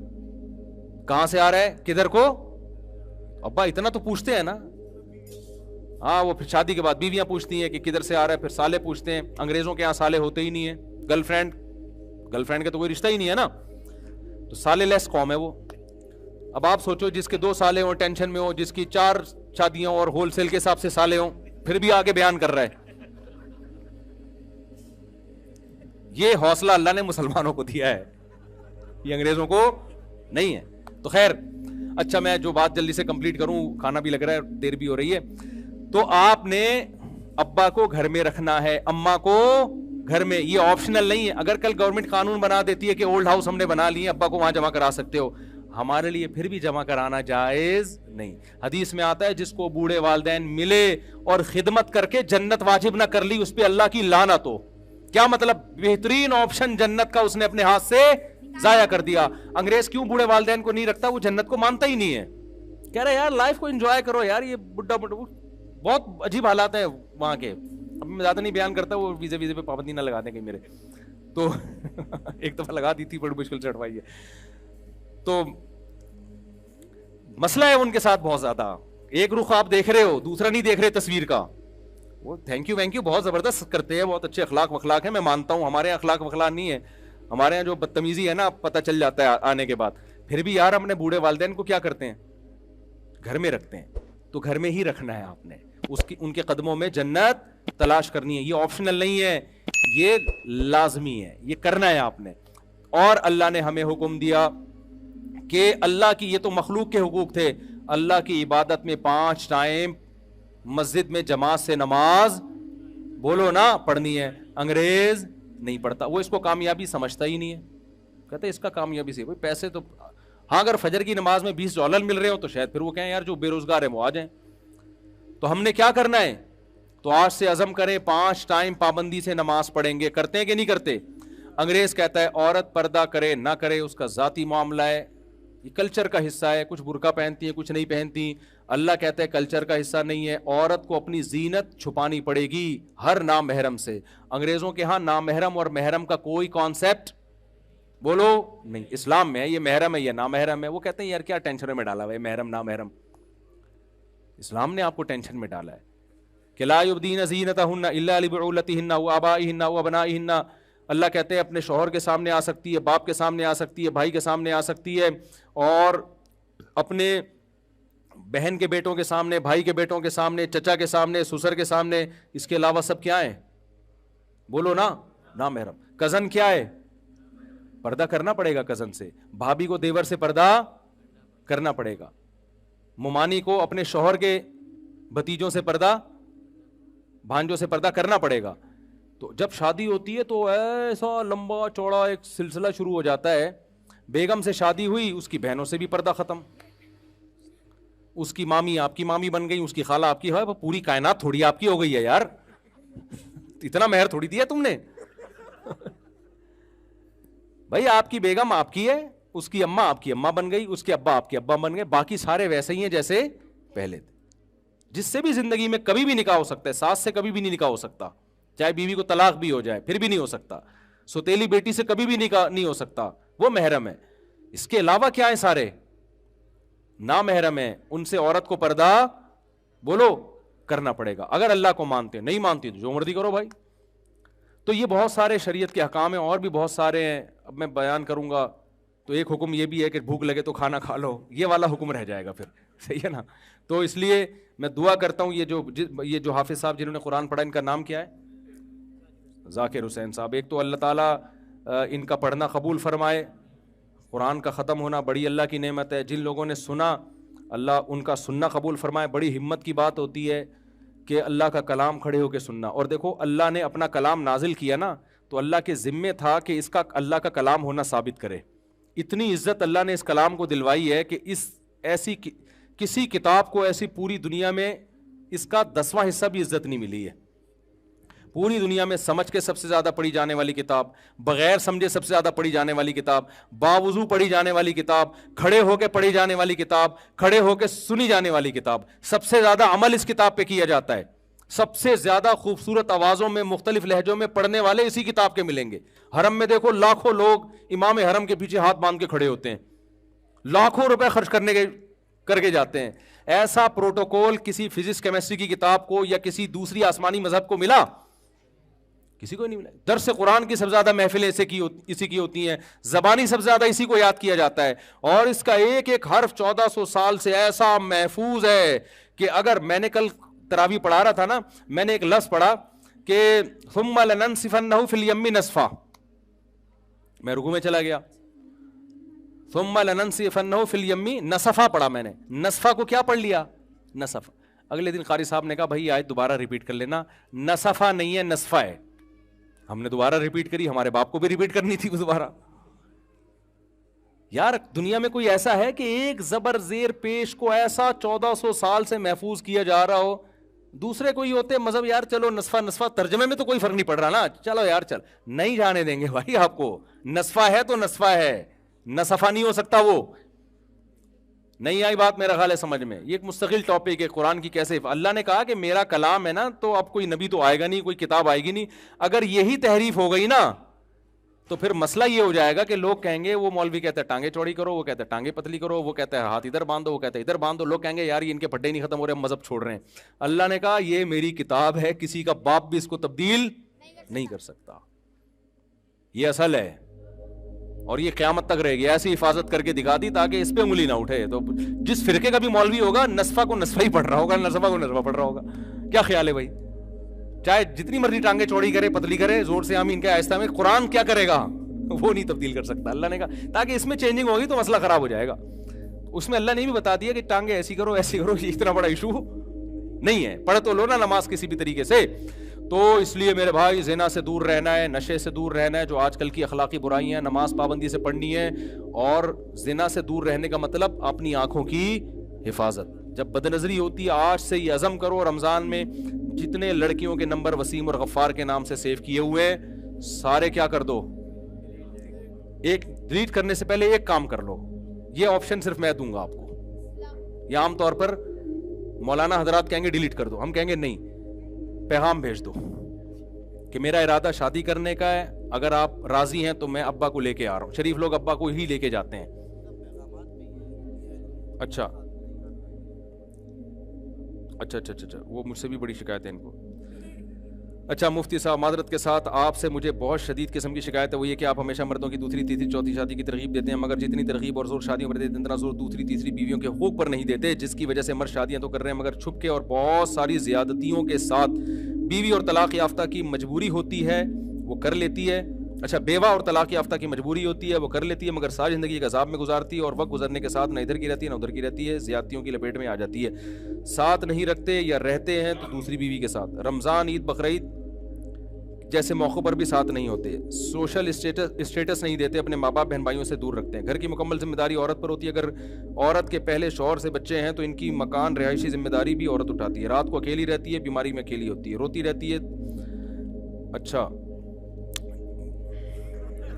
کہاں سے آ رہا ہے کدھر کو, ابا اتنا تو پوچھتے ہیں نا. ہاں وہ پھر شادی کے بعد بیویاں پوچھتی ہیں کہ کدھر سے آ رہا ہے, پھر سالے پوچھتے ہیں. انگریزوں کے یہاں سالے ہوتے ہی نہیں ہیں, گرل فرینڈ کا تو کوئی رشتہ ہی نہیں ہے نا, تو سالے لیس قوم ہے وہ. اب آپ سوچو جس کے 2 سالے ہوں ٹینشن میں ہو, جس کی 4 شادیاں اور ہول سیل کے حساب سے سالے ہوں, پھر بھی آگے بیان کر رہا ہے. یہ حوصلہ اللہ نے مسلمانوں کو دیا ہے, یہ انگریزوں کو نہیں ہے. تو خیر اچھا میں جو بات جلدی سے کمپلیٹ کروں, کھانا بھی لگ رہا ہے, دیر بھی ہو رہی ہے. تو آپ نے ابا کو گھر میں رکھنا ہے, اماں کو گھر میں, یہ آپشنل نہیں ہے. اگر کل گورنمنٹ قانون بنا دیتی ہے کہ اولڈ ہاؤس ہم نے بنا لی, ابا کو وہاں جمع کرا سکتے ہو, ہمارے لیے پھر بھی جمع کرانا جائز نہیں. حدیث میں آتا ہے جس کو بوڑھے والدین ملے اور خدمت کر کے جنت واجب نہ کر لی, اس پہ اللہ کی لعنت ہو. کیا مطلب, بہترین آپشن جنت کا اس نے اپنے ہاتھ سے ضائع کر دیا. انگریز کیوں بوڑھے والدین کو نہیں رکھتا, وہ جنت کو مانتا ہی نہیں ہے. کہہ رہے یار لائف کو انجوائے کرو یار, یہ بڈھا بہت عجیب حالات ہیں وہاں کے. اب میں زیادہ نہیں بیان کرتا, وہ ویزے پہ پابندی نہ لگا دیں کہیں میرے. تو ایک دفعہ لگا دی تھی, بڑی مشکل سے ہٹوائی ہے. تو مسئلہ ہے ان کے ساتھ بہت زیادہ, ایک رخ آپ دیکھ رہے ہو, دوسرا نہیں دیکھ رہے تصویر کا. وہ تھینک یو بہت زبردست کرتے ہیں, بہت اچھے اخلاق وخلاق ہیں, میں مانتا ہوں. ہمارے اخلاق وخلاق نہیں ہے, ہمارے یہاں جو بدتمیزی ہے نا پتہ چل جاتا ہے آنے کے بعد. پھر بھی یار اپنے بوڑھے والدین کو کیا کرتے ہیں, گھر میں رکھتے ہیں. تو گھر میں ہی رکھنا ہے آپ نے, ان کے قدموں میں جنت تلاش کرنی ہے. یہ آپشنل نہیں ہے, یہ لازمی ہے, یہ کرنا ہے آپ نے. اور اللہ نے ہمیں حکم دیا کہ اللہ کی, یہ تو مخلوق کے حقوق تھے, اللہ کی عبادت میں 5 ٹائم مسجد میں جماعت سے نماز بولو نا پڑھنی ہے. انگریز نہیں پڑھتا, وہ اس کو کامیابی سمجھتا ہی نہیں ہے. کہتے اس کا کامیابی سے پیسے تو ہاں اگر فجر کی نماز میں $20 مل رہے ہو تو شاید پھر وہ کہیں یار جو بے روزگار ہے وہ آ جائیں. تو ہم نے کیا کرنا ہے؟ تو آج سے عزم کریں 5 ٹائم پابندی سے نماز پڑھیں گے. کرتے ہیں کہ نہیں کرتے؟ انگریز کہتا ہے عورت پردہ کرے نہ کرے اس کا ذاتی معاملہ ہے, یہ کلچر کا حصہ ہے, کچھ برقع پہنتی ہیں کچھ نہیں پہنتی. اللہ کہتا ہے کلچر کا حصہ نہیں ہے, عورت کو اپنی زینت چھپانی پڑے گی ہر نامحرم سے. انگریزوں کے ہاں نامحرم اور محرم کا کوئی کانسیپٹ بولو نہیں. اسلام میں ہے یہ محرم ہے یہ نامحرم ہے. وہ کہتے ہیں یار کیا ٹینشن میں ڈالا ہوا ہے محرم نامحرم. اسلام نے آپ کو ٹینشن میں ڈالا ہے کہ لا یبدین زینتہن الا لبعولتہن و آبائہن و ابنائہن. اللہ کہتے ہیں اپنے شوہر کے سامنے آ سکتی ہے, باپ کے سامنے آ سکتی ہے, بھائی کے سامنے آ سکتی ہے, اور اپنے بہن کے بیٹوں کے سامنے, بھائی کے بیٹوں کے سامنے, چچا کے سامنے, سسر کے سامنے. اس کے علاوہ سب کیا ہیں؟ بولو نا, نامحرم. کزن کیا ہے؟ پردہ کرنا پڑے گا کزن سے. بھابھی کو دیور سے پردہ کرنا پڑے گا. ممانی کو اپنے شوہر کے بھتیجوں سے پردہ, بھانجوں سے پردہ کرنا پڑے گا. تو جب شادی ہوتی ہے تو ایسا لمبا چوڑا ایک سلسلہ شروع ہو جاتا ہے. بیگم سے شادی ہوئی, اس کی بہنوں سے بھی پردہ ختم. اس کی مامی آپ کی مامی بن گئی, اس کی خالہ آپ کی ہے. پوری کائنات تھوڑی آپ کی ہو گئی ہے یار, اتنا مہر تھوڑی دیا تم نے. بھائی آپ کی بیگم آپ کی ہے, اس کی اماں آپ کی اماں بن گئی, اس کے ابا آپ کے ابا بن گئے, باقی سارے ویسے ہی ہیں جیسے پہلے تھے. جس سے بھی زندگی میں کبھی بھی نکاح ہو سکتا ہے, ساس سے کبھی بھی نہیں نکاح ہو سکتا, چاہے بیوی کو طلاق بھی ہو جائے پھر بھی نہیں ہو سکتا. سوتیلی بیٹی سے کبھی بھی نکاح نہیں ہو سکتا, وہ محرم ہے. اس کے علاوہ کیا ہے؟ سارے نامحرم ہیں. ان سے عورت کو پردہ بولو کرنا پڑے گا. اگر اللہ کو مانتے, نہیں مانتی تو جو مرضی کرو بھائی. تو یہ بہت سارے شریعت کے احکام ہیں, اور بھی بہت سارے ہیں. اب میں بیان کروں گا تو ایک حکم یہ بھی ہے کہ بھوک لگے تو کھانا کھا لو, یہ والا حکم رہ جائے گا پھر, صحیح ہے نا. تو اس لیے میں دعا کرتا ہوں یہ جو حافظ صاحب جنہوں نے قرآن پڑھا, ان کا نام کیا ہے؟ ذاکر حسین صاحب. ایک تو اللہ تعالیٰ ان کا پڑھنا قبول فرمائے. قرآن کا ختم ہونا بڑی اللہ کی نعمت ہے. جن لوگوں نے سنا اللہ ان کا سننا قبول فرمائے. بڑی ہمت کی بات ہوتی ہے کہ اللہ کا کلام کھڑے ہو کے سننا. اور دیکھو اللہ نے اپنا کلام نازل کیا نا, تو اللہ کے ذمے تھا کہ اس کا اللہ کا کلام ہونا ثابت کرے. اتنی عزت اللہ نے اس کلام کو دلوائی ہے کہ اس ایسی کسی کتاب کو ایسی پوری دنیا میں اس کا 10واں حصہ بھی عزت نہیں ملی ہے. پوری دنیا میں سمجھ کے سب سے زیادہ پڑھی جانے والی کتاب, بغیر سمجھے سب سے زیادہ پڑھی جانے والی کتاب, باوضو پڑھی جانے والی کتاب, کھڑے ہو کے پڑھی جانے والی کتاب, کھڑے ہو کے سنی جانے والی کتاب. سب سے زیادہ عمل اس کتاب پہ کیا جاتا ہے. سب سے زیادہ خوبصورت آوازوں میں مختلف لہجوں میں پڑھنے والے اسی کتاب کے ملیں گے. حرم میں دیکھو لاکھوں لوگ امام حرم کے پیچھے ہاتھ باندھ کے کھڑے ہوتے ہیں, لاکھوں روپے خرچ کر کے جاتے ہیں. ایسا پروٹوکول کسی فزکس کیمسٹری کی کتاب کو یا کسی دوسری آسمانی مذہب کو ملا؟ کسی کو نہیں ملا. درس قرآن کی سب سے زیادہ محفلیں اسی کی ہوتی ہیں, زبانی سب سے زیادہ اسی کو یاد کیا جاتا ہے, اور اس کا ایک ایک حرف 1400 سال سے ایسا محفوظ ہے کہ اگر میں نے کل تراویح پڑھا رہا تھا نا, میں نے ایک لفظ پڑھا کہ ثم لننسفنہ فی الیم نسفا, میں رکوع میں چلا گیا, ثم لننسفنہ فی الیم نسفا پڑھا میں نے, نسفا کو کیا پڑھ لیا؟ نسفا. اگلے دن قاری صاحب نے کہا بھائی آیت دوبارہ ریپیٹ کر لینا, نسفا نہیں ہے نسفا ہے. ہم نے دوبارہ ریپیٹ کری, ہمارے باپ کو بھی ریپیٹ کرنی تھی دوبارہ. یار دنیا میں کوئی ایسا ہے کہ ایک زبر زیر پیش کو ایسا 1400 سال سے محفوظ کیا جا رہا ہو؟ دوسرے کوئی ہوتے مذہب یار چلو نسفا ترجمے میں تو کوئی فرق نہیں پڑ رہا نا, چلو یار چل, نہیں جانے دیں گے بھائی آپ کو. نسفا ہے تو نسفا ہے, نسفا نہیں ہو سکتا. وہ نہیں آئی بات میرا خیال ہے سمجھ میں. یہ ایک مستقل ٹاپک ہے قرآن کی کیسے اللہ نے کہا کہ میرا کلام ہے نا, تو اب کوئی نبی تو آئے گا نہیں, کوئی کتاب آئے گی نہیں. اگر یہی تحریف ہو گئی نا تو پھر مسئلہ یہ ہو جائے گا کہ لوگ کہیں گے, وہ مولوی کہتے ہیں ٹانگیں چوڑی کرو, وہ کہتے ہیں ٹانگیں پتلی کرو, وہ کہتے ہیں ہاتھ ادھر باندھو, وہ کہتے ہیں ادھر باندھو. لوگ کہیں گے یار یہ ان کے پھڈے نہیں ختم ہو رہے, ہم مذہب چھوڑ رہے ہیں. اللہ نے کہا یہ میری کتاب ہے, کسی کا باپ بھی اس کو تبدیل نہیں کر سکتا. یہ اصل ہے اور یہ قیامت تک رہے گی. ایسی حفاظت کر کے دکھا دی تاکہ اس پہ انگلی نہ اٹھے. تو جس فرقے کا بھی مولوی ہوگا نسفا کو نسفا ہی پڑھ رہا ہوگا, نسفا کو نسفا پڑھ رہا ہوگا. کیا خیال ہے بھائی؟ چاہے جتنی مرضی ٹانگیں چوڑی کرے پتلی کرے, زور سے آمین کہ آہستہ میں, قرآن کیا کرے گا؟ وہ نہیں تبدیل کر سکتا. اللہ نے کہا تاکہ اس میں چینجنگ ہوگی تو مسئلہ خراب ہو جائے گا. اس میں اللہ نے بھی بتا دیا کہ ٹانگیں ایسی کرو ایسی کرو, یہ اتنا بڑا ایشو نہیں ہے. پڑھ تو لو نا نماز کسی بھی طریقے سے. تو اس لیے میرے بھائی زنا سے دور رہنا ہے, نشے سے دور رہنا ہے, جو آج کل کی اخلاقی برائیاں ہیں, نماز پابندی سے پڑھنی ہے, اور زنا سے دور رہنے کا مطلب اپنی آنکھوں کی حفاظت. جب بد نظری ہوتی ہے آج سے یہ عزم کرو, رمضان میں جتنے لڑکیوں کے نمبر وسیم اور غفار کے نام سے سیو کیے ہوئے سارے کیا کر دو, ایک ڈیلیٹ کرنے سے پہلے ایک کام کر لو. یہ آپشن صرف میں دوں گا آپ کو. یہ عام طور پر مولانا حضرات کہیں گے ڈیلیٹ کر دو, ہم کہیں گے نہیں, پیغام بھیج دو کہ میرا ارادہ شادی کرنے کا ہے, اگر آپ راضی ہیں تو میں ابا کو لے کے آ رہا ہوں. شریف لوگ ابا کو ہی لے کے جاتے ہیں. اچھا اچھا اچھا اچھا, وہ مجھ سے بھی بڑی شکایت ہے ان کو. اچھا مفتی صاحب معذرت کے ساتھ آپ سے مجھے بہت شدید قسم کی شکایت ہے, وہ یہ کہ آپ ہمیشہ مردوں کی دوسری تیسری چوتھی شادی کی ترغیب دیتے ہیں, مگر جتنی ترغیب اور زور شادیوں پر دیتے ہیں اتنا زور دوسری تیسری بیویوں کے حقوق پر نہیں دیتے, جس کی وجہ سے مرد شادیاں تو کر رہے ہیں مگر چھپ کے اور بہت ساری زیادتیوں کے ساتھ. بیوی اور طلاق یافتہ کی مجبوری ہوتی ہے وہ کر لیتی ہے, اچھا بیوہ اور طلاق یافتہ کی مجبوری ہوتی ہے وہ کر لیتی ہے, مگر ساری زندگی ایک عذاب میں گزارتی ہے, اور وقت گزرنے کے ساتھ نہ ادھر کی رہتی ہے نہ ادھر کی رہتی ہے, زیادتیوں کی لپیٹ میں آ جاتی ہے. ساتھ نہیں رکھتے یا رہتے ہیں تو دوسری بیوی کے ساتھ, رمضان عید بقرعید جیسے موقعوں پر بھی ساتھ نہیں ہوتے, سوشل اسٹیٹس نہیں دیتے, اپنے ماں باپ بہن بھائیوں سے دور رکھتے ہیں. گھر کی مکمل ذمہ داری عورت پر ہوتی ہے, اگر عورت کے پہلے شوہر سے بچے ہیں تو ان کی مکان رہائشی ذمہ داری بھی عورت اٹھاتی ہے. رات کو اکیلی رہتی ہے, بیماری میں اکیلی ہوتی ہے, روتی رہتی ہے. اچھا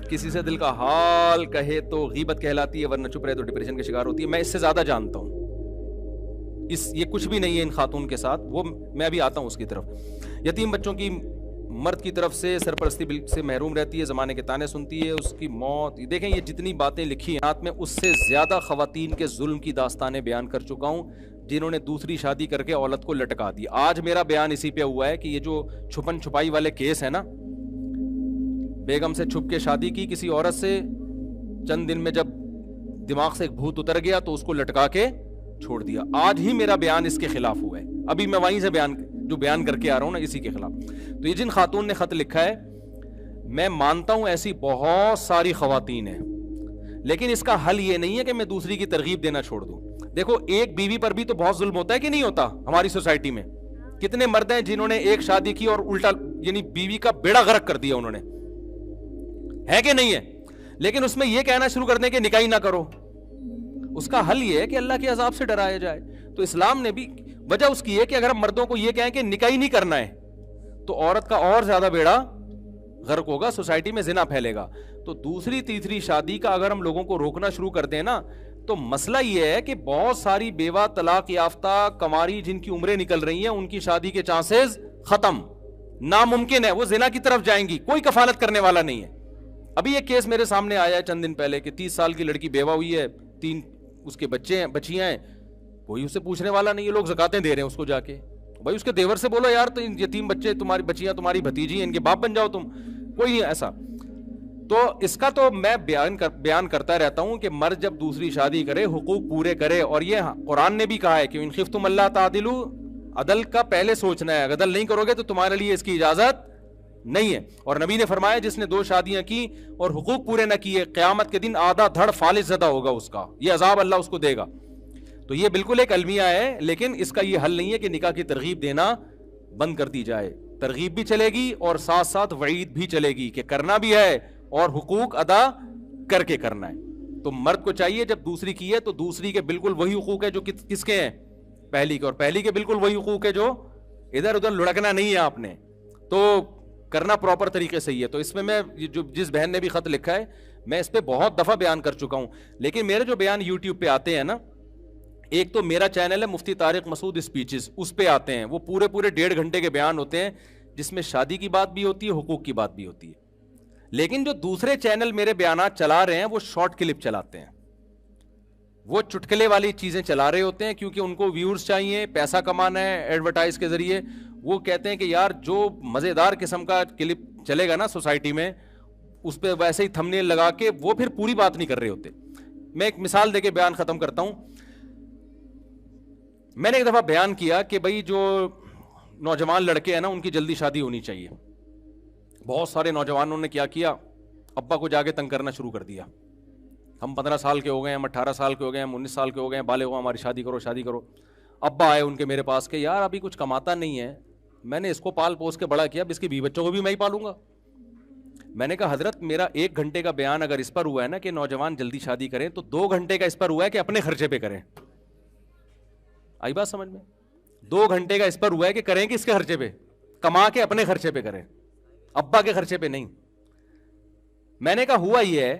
کسی سے دل کا حال کہے تو غیبت کہلاتی ہے, ورنہ چپ رہے تو ڈپریشن کا شکار ہوتی ہے. میں اس سے زیادہ جانتا ہوں, یہ کچھ بھی نہیں ہے ان خاتون کے ساتھ, وہ میں ابھی آتا ہوں اس کی طرف. یتیم بچوں کی مرد کی طرف سے سرپرستی سے محروم رہتی ہے, زمانے کے تانے سنتی ہے, اس کی موت. دیکھیں یہ جتنی باتیں لکھی ہیں میں اس سے زیادہ خواتین کے ظلم کی داستانیں بیان کر چکا ہوں جنہوں نے دوسری شادی کر کے عورت کو لٹکا دی. آج میرا بیان اسی پہ ہوا ہے کہ یہ جو چھپن چھپائی والے کیس ہیں نا, بیگم سے چھپ کے شادی کی کسی عورت سے, چند دن میں جب دماغ سے ایک بھوت اتر گیا تو اس کو لٹکا کے چھوڑ دیا. آج ہی میرا بیان اس کے خلاف ہوا ہے, ابھی میں وہیں سے بیان کر کے آ رہا ہوں نا اسی کے خلاف. تو یہ جن خاتون نے خط لکھا ہے, میں مانتا ہوں ایسی بہت ساری خواتین ہیں, لیکن اس کا حل یہ نہیں ہے کہ میں دوسری کی ترغیب دینا چھوڑ دوں. دیکھو ایک بیوی پر بھی تو بہت ظلم ہوتا ہے کہ نہیں ہوتا ہماری سوسائٹی میں. کتنے مرد ہیں جنہوں نے ایک شادی کی اور الٹا یعنی بیوی کا بیڑا غرق کر دیا انہوں نے, ہے کہ نہیں ہے, لیکن اس میں یہ کہنا شروع کر دیں کہ نکاح نہ کرو. اس کا حل یہ ہے کہ اللہ کے عذاب سے ڈرایا جائے. تو اسلام نے بھی وجہ اس کی ہے کہ اگر ہم مردوں کو یہ کہیں کہ نکاح نہیں کرنا ہے تو عورت کا اور زیادہ بیڑا غرق ہوگا, سوسائٹی میں زنا پھیلے گا. تو دوسری تیسری شادی کا اگر ہم لوگوں کو روکنا شروع کر دیں نا, تو مسئلہ یہ ہے کہ بہت ساری بیوہ طلاق یافتہ کماری جن کی عمریں نکل رہی ہیں ان کی شادی کے چانسز ختم, ناممکن ہے, وہ زنا کی طرف جائیں گی, کوئی کفالت کرنے والا نہیں ہے. ابھی ایک کیس میرے سامنے آیا ہے چند دن پہلے کہ 30 سال کی لڑکی بیوہ ہوئی ہے, 3 اس کے بچے ہیں, بچیاں ہیں, کوئی اسے پوچھنے والا نہیں ہے, لوگ زکاتیں دے رہے ہیں اس کو جا کے. بھائی اس کے دیور سے بولو یار تو یتیم بچے تمہاری بچیاں تمہاری بھتیجی ہیں, ان کے باپ بن جاؤ تم, کوئی نہیں ایسا. تو اس کا تو میں بیان کرتا رہتا ہوں کہ مرد جب دوسری شادی کرے حقوق پورے کرے, اور یہ قرآن نے بھی کہا ہے کہ ان خفتم اللہ تعدلوا, عدل کا پہلے سوچنا ہے, عدل نہیں کرو گے تو تمہارے لیے اس کی اجازت نہیں ہے. اور نبی نے فرمایا جس نے 2 شادیاں کی اور حقوق پورے نہ کیے قیامت کے دن آدھا دھڑ فالج زدہ ہوگا اس کا, یہ عذاب اللہ اس کو دے گا. تو یہ بالکل ایک المیہ ہے, لیکن اس کا یہ حل نہیں ہے کہ نکاح کی ترغیب دینا بند کر دی جائے. ترغیب بھی چلے گی اور ساتھ ساتھ وعید بھی چلے گی کہ کرنا بھی ہے اور حقوق ادا کر کے کرنا ہے. تو مرد کو چاہیے جب دوسری کی ہے تو دوسری کے بالکل وہی حقوق ہے جو کس کے ہیں, پہلی کے, اور پہلی کے بالکل وہی حقوق ہے جو ادھر ادھر لڑکنا نہیں ہے آپ نے, تو کرنا پراپر طریقے سے ہی ہے. تو اس میں جس بہن نے بھی خط لکھا ہے میں اس پہ بہت دفعہ بیان کر چکا ہوں, لیکن میرے جو بیان یوٹیوب پہ آتے ہیں نا, ایک تو میرا چینل ہے مفتی طارق مسعود اسپیچز, اس پہ آتے ہیں, وہ پورے 1.5 گھنٹے کے بیان ہوتے ہیں جس میں شادی کی بات بھی ہوتی ہے, حقوق کی بات بھی ہوتی ہے. لیکن جو دوسرے چینل میرے بیانات چلا رہے ہیں وہ شارٹ کلپ چلاتے ہیں, وہ چٹکلے والی چیزیں چلا رہے ہوتے ہیں کیونکہ ان کو ویورز چاہیے, پیسہ کمانا ہے ایڈورٹائز کے ذریعے. وہ کہتے ہیں کہ یار جو مزیدار قسم کا کلپ چلے گا نا سوسائٹی میں اس پہ ویسے ہی تھمبنیل لگا کے, وہ پھر پوری بات نہیں کر رہے ہوتے. میں ایک مثال دے کے بیان ختم کرتا ہوں. میں نے ایک دفعہ بیان کیا کہ بھائی جو نوجوان لڑکے ہیں نا ان کی جلدی شادی ہونی چاہیے. بہت سارے نوجوانوں نے کیا ابا کو جا کے تنگ کرنا شروع کر دیا, ہم 15 سال کے ہو گئے, ہم 18 سال کے ہو گئے, ہم 19 سال کے ہو گئے, بالغ ہو, ہماری شادی کرو. ابا آئے ان کے میرے پاس کہ یار ابھی کچھ کماتا نہیں ہے, میں نے اس کو پال پوس کے بڑا کیا، اب اس کے 20 بچوں کو بھی میں ہی پالوں گا. میں نے کہا حضرت میرا 1 گھنٹے کا بیان اگر اس پر ہوا ہے نا کہ نوجوان جلدی شادی کریں، تو 2 گھنٹے کا اس پر ہوا ہے کہ اپنے خرچے پہ کریں. آئی بات سمجھ میں؟ 2 گھنٹے کا اس پر ہوا ہے کہ کریں کہ اس کے خرچے پہ، کما کے اپنے خرچے پہ کریں، ابا کے خرچے پہ نہیں. میں نے کہا ہوا یہ ہے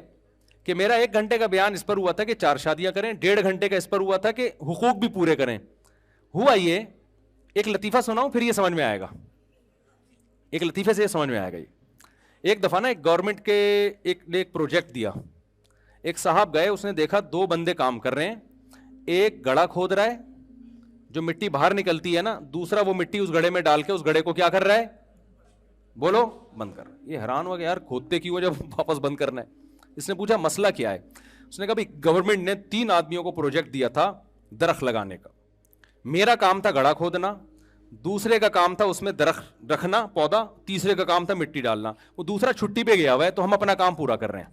کہ میرا 1 گھنٹے کا بیان اس پر ہوا تھا کہ 4 شادیاں کریں، 1.5 گھنٹے کا اس پر ہوا تھا کہ حقوق بھی پورے کریں. ہوا یہ، ایک لطیفہ سناؤں پھر یہ سمجھ میں آئے گا، ایک لطیفے سے یہ سمجھ میں آئے گا. ایک دفعہ نا ایک گورنمنٹ کے ایک پروجیکٹ دیا، ایک صاحب گئے، اس نے دیکھا 2 بندے کام کر رہے ہیں، ایک گڑھا کھود رہا ہے، جو مٹی باہر نکلتی ہے نا، دوسرا وہ مٹی اس گڑھے میں ڈال کے اس گڑھے کو کیا کر رہا ہے، بولو، بند کر. یہ حیران ہوا کہ یار کھودتے کیوں جب واپس بند کرنا ہے. اس نے پوچھا مسئلہ کیا ہے. اس نے کہا بھائی گورنمنٹ نے 3 آدمیوں کو پروجیکٹ دیا تھا درخت لگانے کا، میرا کام تھا گڑھا کھودنا، دوسرے کا کام تھا اس میں درخت رکھنا پودا، تیسرے کا کام تھا مٹی ڈالنا. وہ دوسرا چھٹی پہ گیا ہوا ہے تو ہم اپنا کام پورا کر رہے ہیں.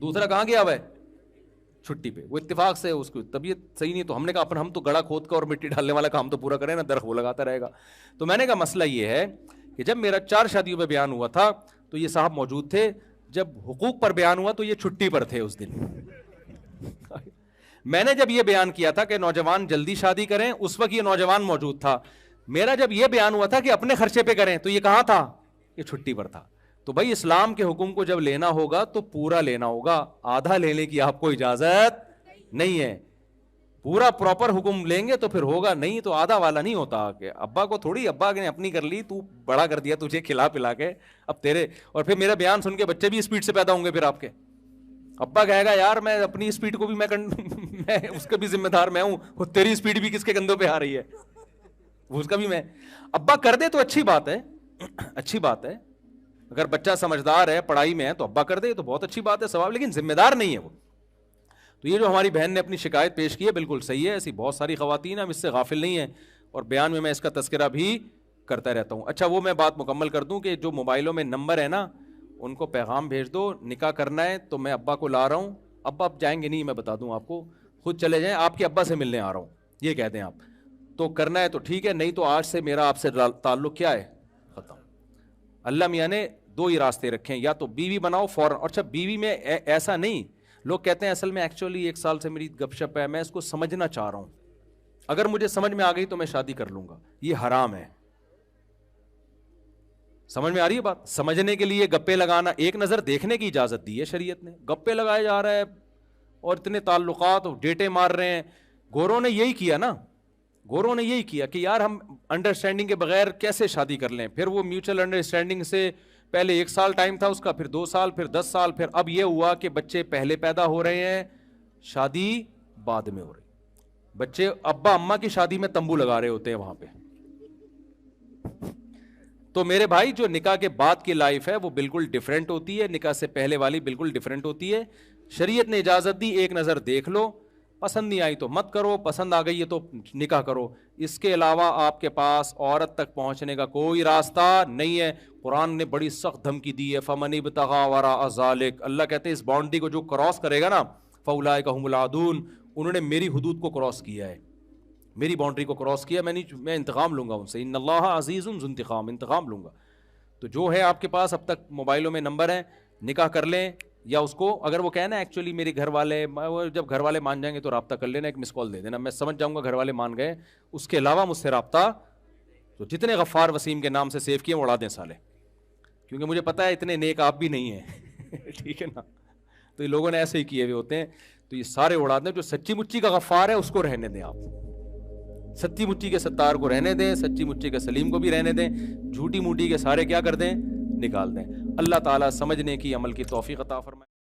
دوسرا کہاں گیا ہوا ہے؟ چھٹی پہ. وہ اتفاق سے اس کی طبیعت صحیح نہیں، تو ہم نے کہا ہم تو گڑھا کھود کا اور مٹی ڈالنے والا کام تو پورا کریں نا، درخت وہ لگاتا رہے گا. تو میں نے کہا مسئلہ یہ ہے کہ جب میرا 4 شادیوں پہ بیان ہوا تھا تو یہ صاحب موجود تھے، جب حقوق پر بیان ہوا تو یہ چھٹی پر تھے اس دن. میں نے جب یہ بیان کیا تھا کہ نوجوان جلدی شادی کریں، اس وقت یہ نوجوان موجود تھا. میرا جب یہ بیان ہوا تھا کہ اپنے خرچے پہ کریں، تو یہ کہاں تھا؟ یہ چھٹی پر تھا. تو بھائی اسلام کے حکم کو جب لینا ہوگا تو پورا لینا ہوگا، آدھا لینے کی آپ کو اجازت نہیں ہے. پورا پراپر حکم لیں گے تو پھر ہوگا، نہیں تو آدھا والا نہیں ہوتا. کہ ابا کو تھوڑی، ابا نے اپنی کر لی، تو بڑا کر دیا تجھے کھلا پلا کے، اب تیرے. اور پھر میرا بیان سن کے بچے بھی اسپیڈ سے پیدا ہوں گے. پھر آپ کے ابا کہے گا یار میں اپنی اسپیڈ کو بھی میں اس کا بھی ذمہ دار میں ہوں، تیری اسپیڈ بھی کس کے کندھوں پہ آ رہی ہے، اس کا بھی میں. ابا کر دے تو اچھی بات ہے، اچھی بات ہے. اگر بچہ سمجھدار ہے، پڑھائی میں ہے، تو ابا کر دے تو بہت اچھی بات ہے، ثواب. لیکن ذمہ دار نہیں ہے وہ. تو یہ جو ہماری بہن نے اپنی شکایت پیش کی ہے بالکل صحیح ہے. ایسی بہت ساری خواتین ہم اس سے غافل نہیں ہیں، اور بیان میں اس کا تذکرہ بھی کرتا رہتا ہوں. اچھا وہ میں بات مکمل کر دوں کہ جو موبائلوں میں نمبر ہے نا، ان کو پیغام بھیج دو، نکاح کرنا ہے تو میں ابا کو لا رہا ہوں. ابا آپ جائیں گے نہیں، میں بتا دوں آپ کو، خود چلے جائیں، آپ کے ابا سے ملنے آ رہا ہوں، یہ کہہ دیں آپ. تو کرنا ہے تو ٹھیک ہے، نہیں تو آج سے میرا آپ سے تعلق کیا ہے، ختم. اللہ میاں نے 2 ہی راستے رکھے ہیں، یا تو بیوی بناؤ فوراً. اور اچھا بیوی میں ایسا نہیں، لوگ کہتے ہیں اصل میں ایکچولی 1 سال سے میری گپ شپ ہے، میں اس کو سمجھنا چاہ رہا ہوں، اگر مجھے سمجھ میں آ گئی تو میں شادی کر لوں گا. یہ حرام ہے. سمجھ میں آ رہی ہے بات؟ سمجھنے کے لیے گپے لگانا، ایک نظر دیکھنے کی اجازت دی ہے شریعت نے. گپے لگائے جا رہا ہے اور اتنے تعلقات اور ڈیٹے مار رہے ہیں. گوروں نے یہی کیا نا، گوروں نے یہی کیا کہ یار ہم انڈرسٹینڈنگ کے بغیر کیسے شادی کر لیں. پھر وہ میوچل انڈرسٹینڈنگ سے پہلے 1 سال ٹائم تھا اس کا، پھر 2 سال، پھر 10 سال، پھر اب یہ ہوا کہ بچے پہلے پیدا ہو رہے ہیں، شادی بعد میں ہو رہی. بچے ابا اماں کی شادی میں تمبو لگا رہے ہوتے ہیں وہاں پہ. تو میرے بھائی جو نکاح کے بعد کی لائف ہے وہ بالکل ڈیفرنٹ ہوتی ہے، نکاح سے پہلے والی بالکل ڈیفرنٹ ہوتی ہے. شریعت نے اجازت دی، ایک نظر دیکھ لو، پسند نہیں آئی تو مت کرو، پسند آ گئی ہے تو نکاح کرو. اس کے علاوہ آپ کے پاس عورت تک پہنچنے کا کوئی راستہ نہیں ہے. قرآن نے بڑی سخت دھمکی دی ہے، فَمَنِ ابْتَغَىٰ وَرَاءَ ذَٰلِكَ. اللہ کہتے ہیں اس باؤنڈری کو جو کراس کرے گا نا، فَأُولَٰئِكَ هُمُ الْعَادُونَ. انہوں نے میری حدود کو کراس کیا ہے، میری باؤنڈری کو کراس کیا. میں انتقام لوں گا ان سے. ان اللہ عزیز ذو انتقام، انتقام لوں گا. تو جو ہے آپ کے پاس اب تک موبائلوں میں نمبر ہیں، نکاح کر لیں. یا اس کو اگر وہ کہنا ایکچولی میرے گھر والے، جب گھر والے مان جائیں گے تو رابطہ کر لینا، ایک مس کال دے دینا، میں سمجھ جاؤں گا گھر والے مان گئے. اس کے علاوہ مجھ سے رابطہ تو جتنے غفار وسیم کے نام سے سیو کیے اڑا دیں سالے، کیونکہ مجھے پتا ہے اتنے نیک آپ بھی نہیں ہیں. ٹھیک ہے نا؟ تو یہ لوگوں نے ایسے ہی کیے ہوئے ہوتے ہیں، تو یہ سارے اڑا دیں. جو سچی مچی کا غفار ہے اس کو رہنے دیں، آپ سچی مچی کے ستار کو رہنے دیں، سچی مچی کے سلیم کو بھی رہنے دیں، جھوٹی موٹی کے سارے کیا کر دیں، نکال دیں. اللہ تعالیٰ سمجھنے کی، عمل کی توفیق عطا فرمائے.